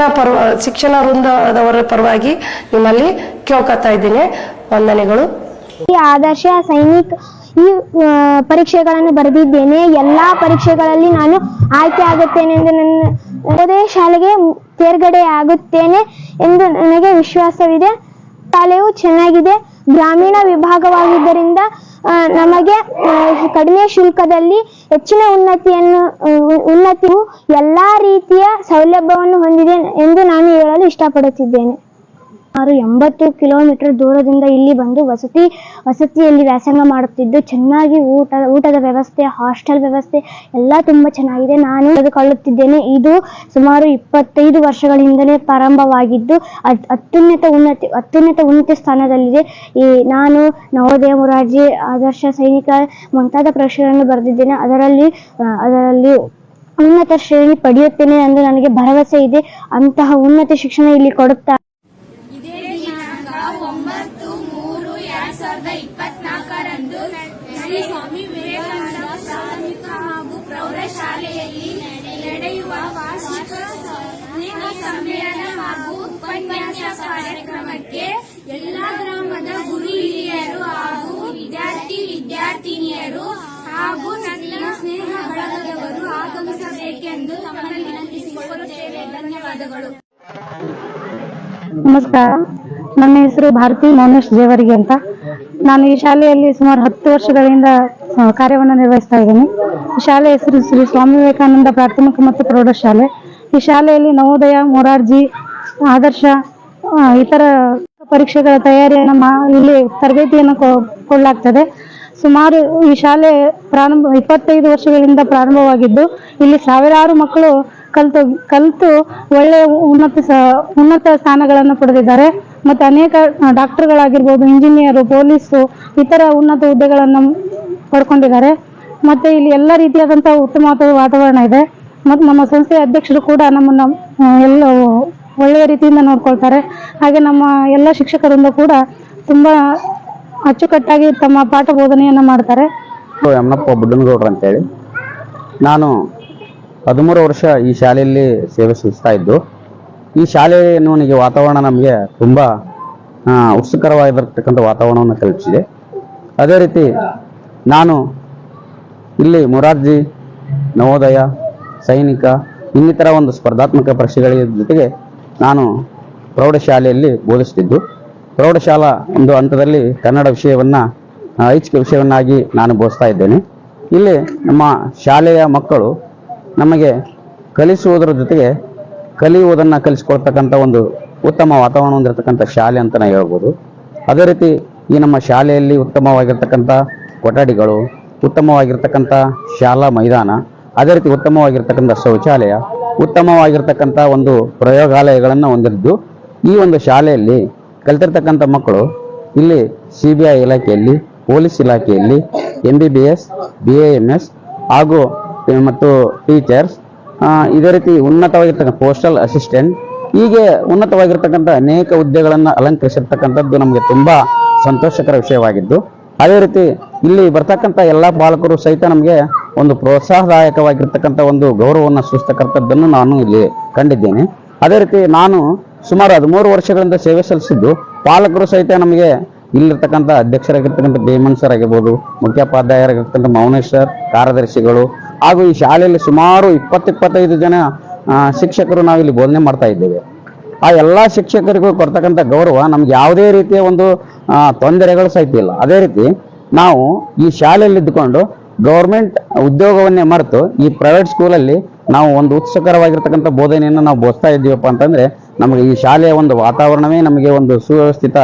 ವೃಂದದವರ ಪರವಾಗಿ ನಿಮ್ಮಲ್ಲಿ ಕೇಳ್ಕೊತಾ ಇದ್ದೀನಿ. ವಂದನೆಗಳು. ಆದರ್ಶ, ಸೈನಿಕ ಈ ಪರೀಕ್ಷೆಗಳನ್ನು ಬರೆದಿದ್ದೇನೆ. ಎಲ್ಲಾ ಪರೀಕ್ಷೆಗಳಲ್ಲಿ ನಾನು ಆಯ್ಕೆ ಆಗುತ್ತೇನೆ ಎಂದು ನನ್ನ ಶಾಲೆಗೆ ತೇರ್ಗಡೆ ಆಗುತ್ತೇನೆ ಎಂದು ನನಗೆ ವಿಶ್ವಾಸವಿದೆ. ಶಾಲೆಯು ಚೆನ್ನಾಗಿದೆ. ಗ್ರಾಮೀಣ ವಿಭಾಗವಾಗಿದ್ದರಿಂದ ನಮಗೆ ಕಡಿಮೆ ಶುಲ್ಕದಲ್ಲಿ ಹೆಚ್ಚಿನ ಉನ್ನತಿಯು ಎಲ್ಲಾ ರೀತಿಯ ಸೌಲಭ್ಯವನ್ನು ಹೊಂದಿದೆ ಎಂದು ನಾನು ಹೇಳಲು ಇಷ್ಟಪಡುತ್ತಿದ್ದೇನೆ. 80 ಕಿಲೋಮೀಟರ್ ದೂರದಿಂದ ಇಲ್ಲಿ ಬಂದು ವಸತಿಯಲ್ಲಿ ವ್ಯಾಸಂಗ ಮಾಡುತ್ತಿದ್ದು, ಚೆನ್ನಾಗಿ ಊಟದ ವ್ಯವಸ್ಥೆ, ಹಾಸ್ಟೆಲ್ ವ್ಯವಸ್ಥೆ ಎಲ್ಲ ತುಂಬ ಚೆನ್ನಾಗಿದೆ. ನಾನು ತೆಗೆದುಕೊಳ್ಳುತ್ತಿದ್ದೇನೆ. ಇದು ಸುಮಾರು 25 ವರ್ಷಗಳಿಂದಲೇ ಪ್ರಾರಂಭವಾಗಿದ್ದು ಅತ್ಯುನ್ನತ ಉನ್ನತ ಸ್ಥಾನದಲ್ಲಿದೆ. ನಾನು ನವೋದಯ, ಮುರಾರ್ಜಿ, ಆದರ್ಶ, ಸೈನಿಕ ಮುಂತಾದ ಪರೀಕ್ಷೆಗಳನ್ನು ಬರೆದಿದ್ದೇನೆ. ಅದರಲ್ಲಿ ಉನ್ನತ ಶ್ರೇಣಿ ಪಡೆಯುತ್ತೇನೆ ಎಂದು ನನಗೆ ಭರವಸೆ ಇದೆ. ಅಂತಹ ಉನ್ನತ ಶಿಕ್ಷಣ ಇಲ್ಲಿ ಕೊಡುತ್ತಾ 9/3/2024 ಶ್ರೀ ಸ್ವಾಮಿ ವಿವೇಕಾನಂದ ಪ್ರಾಥಮಿಕ ಹಾಗೂ ಪ್ರೌಢಶಾಲೆಯಲ್ಲಿ ನಡೆಯುವ ವಾರ್ಷಿಕ ಸ್ನೇಹ ಸಮ್ಮೇಳನ ಹಾಗೂ ಉಪನ್ಯಾಸ ಕಾರ್ಯಕ್ರಮಕ್ಕೆ ಎಲ್ಲಾ ಗ್ರಾಮದ ಗುರು ಹಿರಿಯರು ಹಾಗೂ ವಿದ್ಯಾರ್ಥಿನಿಯರು ಹಾಗೂ ನನ್ನ ಸ್ನೇಹ ಬಳಗದವರು ಆಗಮಿಸಬೇಕೆಂದು ತಮ್ಮಲ್ಲಿ ವಿನಂತಿಸಿಕೊಳ್ಳುತ್ತೇವೆ. ಧನ್ಯವಾದಗಳು. ನಮಸ್ಕಾರ. ನನ್ನ ಹೆಸರು ಭಾರತಿ ಮೌನೇಶ್ ಜೇವರ್ಗಿ ಅಂತ. ನಾನು ಈ ಶಾಲೆಯಲ್ಲಿ ಸುಮಾರು 10 ವರ್ಷಗಳಿಂದ ಕಾರ್ಯವನ್ನು ನಿರ್ವಹಿಸ್ತಾ ಇದ್ದೀನಿ. ಈ ಶಾಲೆ ಹೆಸರು ಶ್ರೀ ಸ್ವಾಮಿ ವಿವೇಕಾನಂದ ಪ್ರಾಥಮಿಕ ಮತ್ತು ಪ್ರೌಢಶಾಲೆ. ಈ ಶಾಲೆಯಲ್ಲಿ ನವೋದಯ, ಮೊರಾರ್ಜಿ, ಆದರ್ಶ ಇತರ ಪರೀಕ್ಷೆಗಳ ತಯಾರಿಯನ್ನು ಇಲ್ಲಿ ತರಬೇತಿಯನ್ನು ಕೊಡಲಾಗ್ತದೆ. ಸುಮಾರು ಈ ಶಾಲೆ 25 ವರ್ಷಗಳಿಂದ ಪ್ರಾರಂಭವಾಗಿದ್ದು ಇಲ್ಲಿ ಸಾವಿರಾರು ಮಕ್ಕಳು ಕಲಿತು ಒಳ್ಳೆಯ ಉನ್ನತ ಸ್ಥಾನಗಳನ್ನು ಪಡೆದಿದ್ದಾರೆ. ಮತ್ತು ಅನೇಕ ಡಾಕ್ಟರ್ಗಳಾಗಿರ್ಬೋದು, ಇಂಜಿನಿಯರು, ಪೊಲೀಸು, ಇತರ ಉನ್ನತ ಹುದ್ದೆಗಳನ್ನು ಪಡ್ಕೊಂಡಿದ್ದಾರೆ. ಮತ್ತು ಇಲ್ಲಿ ಎಲ್ಲ ರೀತಿಯಾದಂಥ ಉತ್ತಮವಾದ ವಾತಾವರಣ ಇದೆ. ಮತ್ತು ನಮ್ಮ ಸಂಸ್ಥೆಯ ಅಧ್ಯಕ್ಷರು ಕೂಡ ನಮ್ಮನ್ನು ಎಲ್ಲ ಒಳ್ಳೆಯ ರೀತಿಯಿಂದ ನೋಡ್ಕೊಳ್ತಾರೆ. ಹಾಗೆ ನಮ್ಮ ಎಲ್ಲ ಶಿಕ್ಷಕರಿಂದ ಕೂಡ ತುಂಬ ಅಚ್ಚುಕಟ್ಟಾಗಿ ತಮ್ಮ ಪಾಠ ಬೋಧನೆಯನ್ನು ಮಾಡ್ತಾರೆ. ಯಮನಪ್ಪ ಬುಡ್ಡನಗೌಡ್ರು ಅಂತೇಳಿ, ನಾನು 13 ವರ್ಷ ಈ ಶಾಲೆಯಲ್ಲಿ ಸೇವೆ ಸಲ್ಲಿಸ್ತಾ ಇದ್ದು, ಈ ಶಾಲೆಯ ವಾತಾವರಣ ನಮಗೆ ತುಂಬ ಉತ್ಸುಕರವಾಗಿರ್ತಕ್ಕಂಥ ವಾತಾವರಣವನ್ನು ಕಲ್ಪಿಸಿದೆ. ಅದೇ ರೀತಿ ನಾನು ಇಲ್ಲಿ ಮೊರಾರ್ಜಿ, ನವೋದಯ, ಸೈನಿಕ ಇನ್ನಿತರ ಒಂದು ಸ್ಪರ್ಧಾತ್ಮಕ ಪರೀಕ್ಷೆಗಳ ಜೊತೆಗೆ ನಾನು ಪ್ರೌಢಶಾಲೆಯಲ್ಲಿ ಬೋಧಿಸ್ತಿದ್ದು, ಪ್ರೌಢಶಾಲಾ ಒಂದು ಹಂತದಲ್ಲಿ ಕನ್ನಡ ವಿಷಯವನ್ನು ಐಚ್ಛಿಕ ವಿಷಯವನ್ನಾಗಿ ನಾನು ಬೋಧಿಸ್ತಾ ಇದ್ದೇನೆ. ಇಲ್ಲಿ ನಮ್ಮ ಶಾಲೆಯ ಮಕ್ಕಳು ನಮಗೆ ಕಲಿಸುವುದರ ಜೊತೆಗೆ ಕಲಿಯುವುದನ್ನು ಕಲಿಸ್ಕೊಳ್ತಕ್ಕಂಥ ಒಂದು ಉತ್ತಮ ವಾತಾವರಣ ಹೊಂದಿರತಕ್ಕಂಥ ಶಾಲೆ ಅಂತ ನಾವು ಹೇಳ್ಬೋದು. ಅದೇ ರೀತಿ ಈ ನಮ್ಮ ಶಾಲೆಯಲ್ಲಿ ಉತ್ತಮವಾಗಿರ್ತಕ್ಕಂಥ ಕೊಠಡಿಗಳು, ಉತ್ತಮವಾಗಿರ್ತಕ್ಕಂಥ ಶಾಲಾ ಮೈದಾನ, ಅದೇ ರೀತಿ ಉತ್ತಮವಾಗಿರ್ತಕ್ಕಂಥ ಶೌಚಾಲಯ, ಉತ್ತಮವಾಗಿರ್ತಕ್ಕಂಥ ಒಂದು ಪ್ರಯೋಗಾಲಯಗಳನ್ನು ಹೊಂದಿದ್ದು ಈ ಒಂದು ಶಾಲೆಯಲ್ಲಿ ಕಲಿತಿರ್ತಕ್ಕಂಥ ಮಕ್ಕಳು ಇಲ್ಲಿ CBI ಇಲಾಖೆಯಲ್ಲಿ, ಪೊಲೀಸ್ ಇಲಾಖೆಯಲ್ಲಿ, MBBS, BAMS ಹಾಗೂ ಮತ್ತು ಟೀಚರ್ಸ್, ಇದೇ ರೀತಿ ಉನ್ನತವಾಗಿರ್ತಕ್ಕಂಥ ಪೋಸ್ಟಲ್ ಅಸಿಸ್ಟೆಂಟ್, ಹೀಗೆ ಉನ್ನತವಾಗಿರ್ತಕ್ಕಂಥ ಅನೇಕ ಹುದ್ದೆಗಳನ್ನು ಅಲಂಕರಿಸಿರ್ತಕ್ಕಂಥದ್ದು ನಮಗೆ ತುಂಬ ಸಂತೋಷಕರ ವಿಷಯವಾಗಿದ್ದು, ಅದೇ ರೀತಿ ಇಲ್ಲಿ ಬರ್ತಕ್ಕಂಥ ಎಲ್ಲ ಪಾಲಕರು ಸಹಿತ ನಮಗೆ ಒಂದು ಪ್ರೋತ್ಸಾಹದಾಯಕವಾಗಿರ್ತಕ್ಕಂಥ ಒಂದು ಗೌರವವನ್ನು ಸೂಚಿಸ್ತಕ್ಕಂಥದ್ದನ್ನು ನಾನು ಇಲ್ಲಿ ಕಂಡಿದ್ದೇನೆ. ಅದೇ ರೀತಿ ನಾನು ಸುಮಾರು 13 ವರ್ಷಗಳಿಂದ ಸೇವೆ ಸಲ್ಲಿಸಿದ್ದು, ಪಾಲಕರು ಸಹಿತ ನಮಗೆ ಇಲ್ಲಿರ್ತಕ್ಕಂಥ ಅಧ್ಯಕ್ಷರಾಗಿರ್ತಕ್ಕಂಥ ಬೇಮನ್ ಸರ್ ಆಗಿರ್ಬೋದು, ಮುಖ್ಯೋಪಾಧ್ಯಾಯರಾಗಿರ್ತಕ್ಕಂಥ ಮೌನೇಶ್ ಸರ್, ಕಾರ್ಯದರ್ಶಿಗಳು ಹಾಗೂ ಈ ಶಾಲೆಯಲ್ಲಿ ಸುಮಾರು 20-25 ಜನ ಶಿಕ್ಷಕರು ನಾವಿಲ್ಲಿ ಬೋಧನೆ ಮಾಡ್ತಾ ಇದ್ದೇವೆ. ಆ ಎಲ್ಲ ಶಿಕ್ಷಕರಿಗೂ ಕೊಡ್ತಕ್ಕಂಥ ಗೌರವ ನಮ್ಗೆ ಯಾವುದೇ ರೀತಿಯ ಒಂದು ತೊಂದರೆಗಳು ಸಹಿತ ಇಲ್ಲ. ಅದೇ ರೀತಿ ನಾವು ಈ ಶಾಲೆಯಲ್ಲಿ ಇದ್ದುಕೊಂಡು ಗೌರ್ಮೆಂಟ್ ಉದ್ಯೋಗವನ್ನೇ ಮರೆತು ಈ ಪ್ರೈವೇಟ್ ಸ್ಕೂಲಲ್ಲಿ ನಾವು ಒಂದು ಉತ್ಸುಕರವಾಗಿರ್ತಕ್ಕಂಥ ಬೋಧನೆಯನ್ನು ನಾವು ಬೋಧಿಸ್ತಾ ಇದ್ದೀವಪ್ಪ ಅಂತಂದ್ರೆ ನಮಗೆ ಈ ಶಾಲೆಯ ಒಂದು ವಾತಾವರಣವೇ ನಮಗೆ ಒಂದು ಸುವ್ಯವಸ್ಥಿತ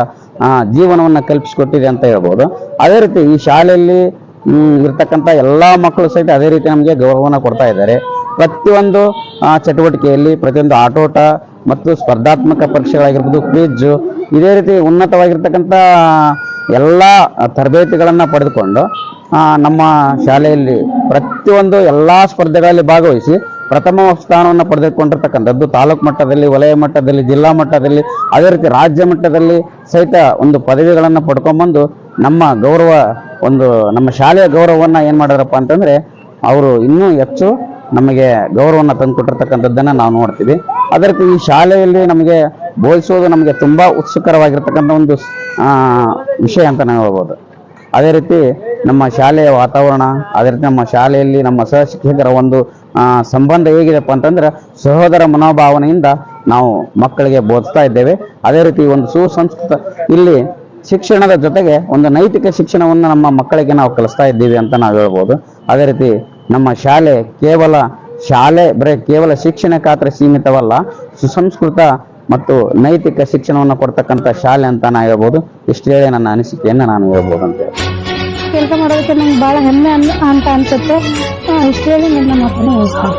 ಜೀವನವನ್ನು ಕಲ್ಪಿಸಿಕೊಟ್ಟಿದೆ ಅಂತ ಹೇಳ್ಬೋದು. ಅದೇ ರೀತಿ ಈ ಶಾಲೆಯಲ್ಲಿ ಇರ್ತಕ್ಕಂಥ ಎಲ್ಲ ಮಕ್ಕಳು ಸಹಿತ ಅದೇ ರೀತಿ ನಮಗೆ ಗೌರವವನ್ನು ಕೊಡ್ತಾ ಇದ್ದಾರೆ. ಪ್ರತಿಯೊಂದು ಚಟುವಟಿಕೆಯಲ್ಲಿ, ಪ್ರತಿಯೊಂದು ಆಟೋಟ ಮತ್ತು ಸ್ಪರ್ಧಾತ್ಮಕ ಪರೀಕ್ಷೆಗಳಾಗಿರ್ಬೋದು, ಕ್ವಿಜ್, ಇದೇ ರೀತಿ ಉನ್ನತವಾಗಿರ್ತಕ್ಕಂಥ ಎಲ್ಲ ತರಬೇತಿಗಳನ್ನು ಪಡೆದುಕೊಂಡು ನಮ್ಮ ಶಾಲೆಯಲ್ಲಿ ಪ್ರತಿಯೊಂದು ಎಲ್ಲ ಸ್ಪರ್ಧೆಗಳಲ್ಲಿ ಭಾಗವಹಿಸಿ ಪ್ರಥಮ ಸ್ಥಾನವನ್ನು ಪಡೆದುಕೊಂಡಿರ್ತಕ್ಕಂಥದ್ದು ತಾಲೂಕು ಮಟ್ಟದಲ್ಲಿ, ವಲಯ ಮಟ್ಟದಲ್ಲಿ, ಜಿಲ್ಲಾ ಮಟ್ಟದಲ್ಲಿ, ಅದೇ ರೀತಿ ರಾಜ್ಯ ಮಟ್ಟದಲ್ಲಿ ಸಹಿತ ಒಂದು ಪದವಿಗಳನ್ನು ಪಡ್ಕೊಂಡ್ಬಂದು ನಮ್ಮ ಗೌರವ ಒಂದು ನಮ್ಮ ಶಾಲೆಯ ಗೌರವವನ್ನು ಏನು ಮಾಡಿದ್ರಪ್ಪ ಅಂತಂದರೆ ಅವರು ಇನ್ನೂ ಹೆಚ್ಚು ನಮಗೆ ಗೌರವವನ್ನು ತಂದುಕೊಟ್ಟಿರ್ತಕ್ಕಂಥದ್ದನ್ನು ನಾವು ನೋಡ್ತೀವಿ. ಅದೇ ರೀತಿ ಈ ಶಾಲೆಯಲ್ಲಿ ನಮಗೆ ಬೋಧಿಸೋದು ನಮಗೆ ತುಂಬ ಉತ್ಸುಕರವಾಗಿರ್ತಕ್ಕಂಥ ಒಂದು ವಿಷಯ ಅಂತ ನಾವು ಹೇಳ್ಬೋದು. ಅದೇ ರೀತಿ ನಮ್ಮ ಶಾಲೆಯ ವಾತಾವರಣ, ಅದೇ ರೀತಿ ನಮ್ಮ ಶಾಲೆಯಲ್ಲಿ ನಮ್ಮ ಸಹ ಶಿಕ್ಷಕರ ಒಂದು ಸಂಬಂಧ ಹೇಗಿದೆಪ್ಪ ಅಂತಂದ್ರೆ ಸಹೋದರ ಮನೋಭಾವನೆಯಿಂದ ನಾವು ಮಕ್ಕಳಿಗೆ ಬೋಧಿಸ್ತಾ ಇದ್ದೇವೆ. ಅದೇ ರೀತಿ ಒಂದು ಸುಸಂಸ್ಕೃತ ಇಲ್ಲಿ ಶಿಕ್ಷಣದ ಜೊತೆಗೆ ಒಂದು ನೈತಿಕ ಶಿಕ್ಷಣವನ್ನು ನಮ್ಮ ಮಕ್ಕಳಿಗೆ ನಾವು ಕಲಿಸ್ತಾ ಇದ್ದೀವಿ ಅಂತ ನಾವು ಹೇಳ್ಬೋದು. ಅದೇ ರೀತಿ ನಮ್ಮ ಶಾಲೆ ಕೇವಲ ಶಿಕ್ಷಣ ಖಾತ್ರ ಸೀಮಿತವಲ್ಲ, ಸುಸಂಸ್ಕೃತ ಮತ್ತು ನೈತಿಕ ಶಿಕ್ಷಣವನ್ನು ಕೊಡ್ತಕ್ಕಂಥ ಶಾಲೆ ಅಂತ ನಾವು ಹೇಳ್ಬೋದು. ಇಷ್ಟು ಹೇಳಿ ನನ್ನ ಅನಿಸಿಕೆಯನ್ನು ನಾನು ಹೇಳ್ಬೋದು ಅಂತ ಹೇಳಿ. ಕೆಲಸ ಮಾಡೋದಕ್ಕೆ ನಂಗೆ ಭಾಳ ಹೆಮ್ಮೆ ಅಂತ ಅನ್ಸುತ್ತೆ. ಇಷ್ಟು ಹೇಳಿ ನನ್ನ ಮಾತನ್ನು ಮುಗಿಸ್ತೀನಿ.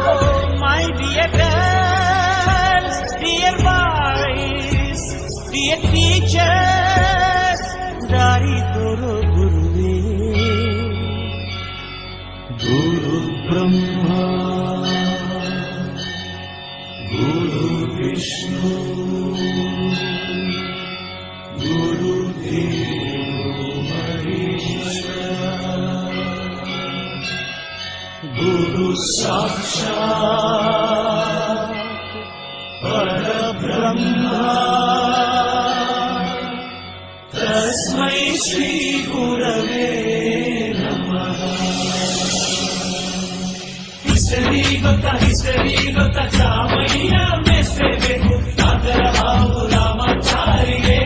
ಗುರು ಬ್ರಹ್ಮ ಗುರು ವಿಷ್ಣು ಗುರು ದೇವೋ ಮಹೇಶ್ವರ ಗುರು ಸಾಕ್ಷಾತ್ ಪರಬ್ರಹ್ಮ ತಸ್ಮೈ ಶ್ರೀ ಗುರವೇ ನಮಃ. ಹಿಸ್ಟರಿ ಗೊತ್ತಾ ಚಾಮಯ್ಯ ಮೆಚ್ಚಬೇಕು ಅದರ ಹಾವು ರಾಮಾಚಾರಿಗೆ.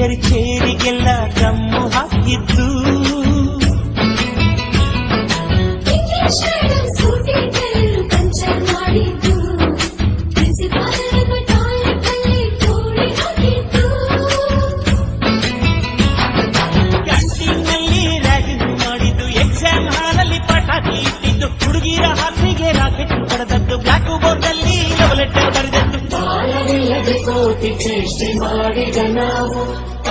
ಚೇರ್ ಚೇರಿಗೆಲ್ಲ ದಮ್ಮು ಹಾಕಿದ್ದು. ಕ್ಯಾಂಟೀನ್ನಲ್ಲಿ ರ್ಯಾಗಿಂಗ್ ಮಾಡಿದ್ದು, ಎಕ್ಸಾಮ್ ಹಾಲಲ್ಲಿ ಪಟಾಕಿ ಇಟ್ಟಿದ್ದು, ಹುಡುಗಿರ ಹಾಸಿಗೆ ರಾಕೆಟ್ ಹೊಡೆದದ್ದು, ಬ್ಲಾಕ್ ಬೋರ್ಡ್ ಅಲ್ಲಿ ಲವ್ ಲೆಟರ್ ಬರೆದದ್ದು. ಬಾಲವಿಲ್ಲದೆ ಕೋಟಿ ಚೇಷ್ಟೆ ಮಾಡಿದ ನಾವು,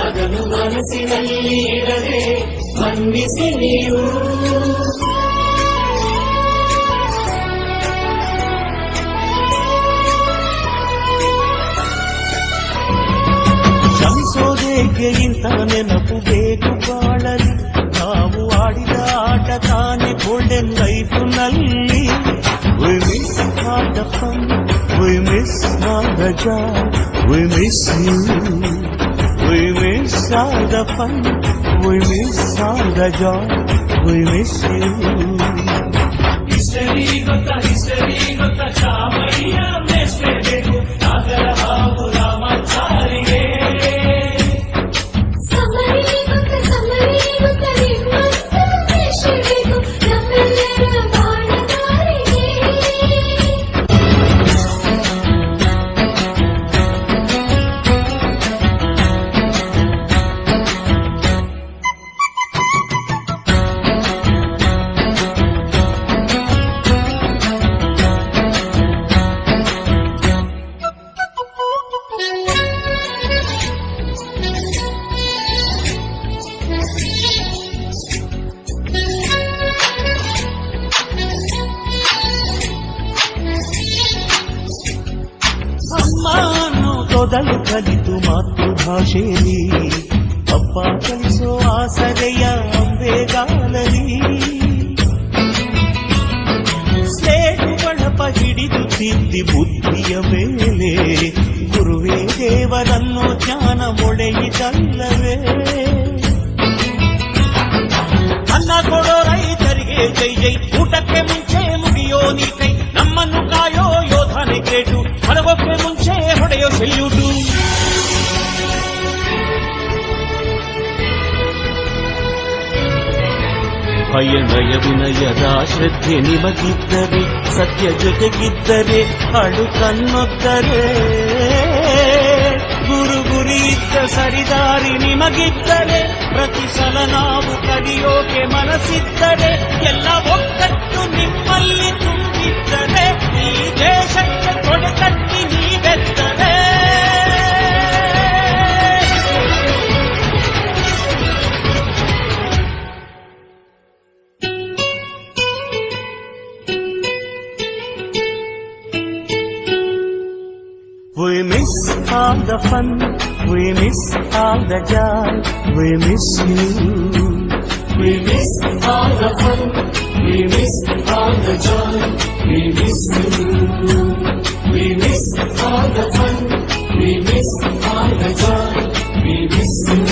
ಅದನ್ನು ಮನಸ್ಸಿನಲ್ಲಿ ಇಡದೆ ಮನ್ನಿಸಿ ನೀವು. ಶ್ರಮಿಸೋದೇಗೆ ಇಂಥ ನೆನಪು ಬೇಕು ಬಾಳಲಿ, ನಾವು ಆಡಿದ ಆಟ ತಾನೆ ಗೋಲ್ಡನ್ ಲೈಫ್ ನಲ್ಲಿ. We miss all the fun, we miss all the joy, we miss you. We miss all the fun, we miss all the joy, we miss you. History ಗೊತ್ತಾ ಚಾಮಯ್ಯ ಮೆಚ್ಚಬೇಕು, ನಾಗರ ಹಾವು ರಾಮಾಚಾರಿಗೆ. ಮೊದಲು ಕಲಿತು ಮಾತೃಭಾಷೆಯಲ್ಲಿ, ಅಪ್ಪ ಕಲಿಸೋ ಆಸರೆಯ ಅಂಬೆಗಾಲಲಿ. ಸ್ಲೇಟು ಬಳಪ ಹಿಡಿದು ತಿದ್ದಿ ಬುದ್ಧಿಯ ಮೇಲೆ, ಗುರುವೇ ದೇವರನ್ನು ಜ್ಞಾನ ಮೊಳೆಯಿತಲ್ಲವೇ. ಅನ್ನ ಕೊಡೋ ರೈತರಿಗೆ ಜೈ ಜೈ, ಊಟಕ್ಕೆ ಮುಂಚೆ ಮುಗಿಯೋ ನೀ ಕೈ, ನಮ್ಮನ್ನು ಕಾಯೋ ಯೋಧನೆ ಗ್ರೇಟು, ಮಲಗೋಕ್ಕೆ ಮುಂಚೆ ಹೊಡೆಯೋ ಸೆಲ್ಯೂಟು. ಭಯನಯ ವಿನಯದ ಶ್ರದ್ಧೆ ನಿಮಗಿದ್ದರೆ, ಸತ್ಯ ಜೊತೆಗಿದ್ದರೆ, ಅಳು ಕನ್ನೊದ್ದರೆ, ಗುರಿ ಇದ್ದ ಸರಿದಾರಿ ನಿಮಗಿದ್ದರೆ, ಪ್ರತಿ ಸಲ ನಾವು ಕಡಿಯೋಕೆ ಮನಸ್ಸಿದ್ದರೆ, ಎಲ್ಲ ಒಗ್ಗಟ್ಟು ನಿಮ್ಮಲ್ಲಿ ತುಂಬಿದ್ದರೆ, ಈ ದೇಶಕ್ಕೆ ಕೊಡೆತಟ್ಟಿ ನೀವೆದ್ದರೆ. We miss all the fun, we miss all the joy, we miss you. We miss all the fun, we miss all the joy, we miss you. We miss all the fun, we miss all the joy, we miss you.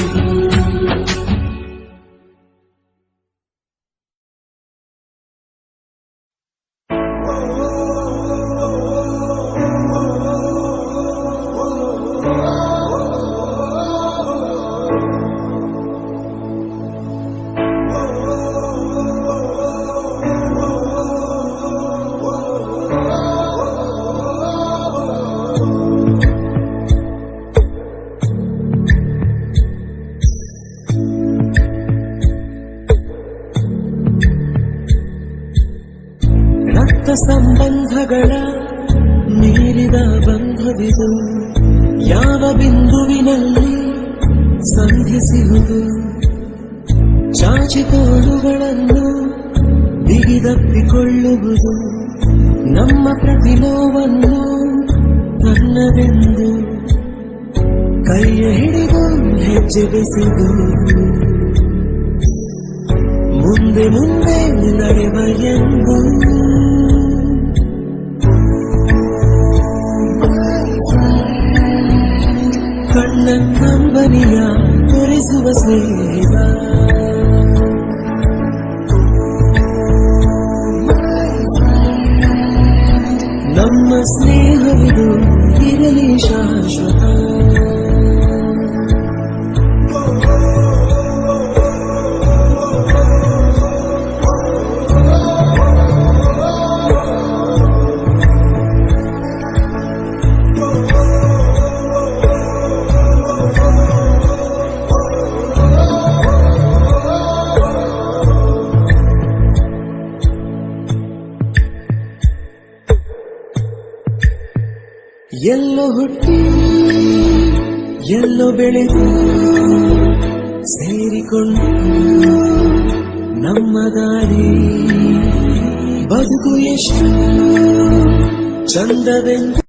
ರಕ್ತ ಸಂಬಂಧಗಳ ಮೀರಿದ ಬಂಧವಿದು, ಯಾವ ಬಿಂದುವಿನಲ್ಲಿ ಸಂಧಿಸುವುದು. ಚಾಚಿತೋಳುಗಳನ್ನು ಬಿಗಿದಪ್ಪಿಕೊಳ್ಳುವುದು, ನಮ್ಮ ಪ್ರತಿ ನೋವನ್ನು ತನ್ನವೆಂದು ಕೈಯ ಹಿಡಿದು ಹೆಜ್ಜೆ ಬೆಸೆದು, ಮುಂದೆ ಮುಂದೆ ನಡೆವ ಎಂದು. ಕಣ್ಣ ಕಂಬನಿಯ ತೋರಿಸುವ ಸ್ನೇಹ, ನಮ್ಮ ಸ್ನೇಹವಿದು ಇರಲಿ ಶಾಶ್ವತ. ಎಲ್ಲೋ ಹುಟ್ಟಿ ಎಲ್ಲೋ ಬೆಳೆದು ಸೇರಿಕೊಂಡು ನಮ್ಮ ದಾರಿ ಬದುಕು ಎಷ್ಟು ಚಂದವೆಂದು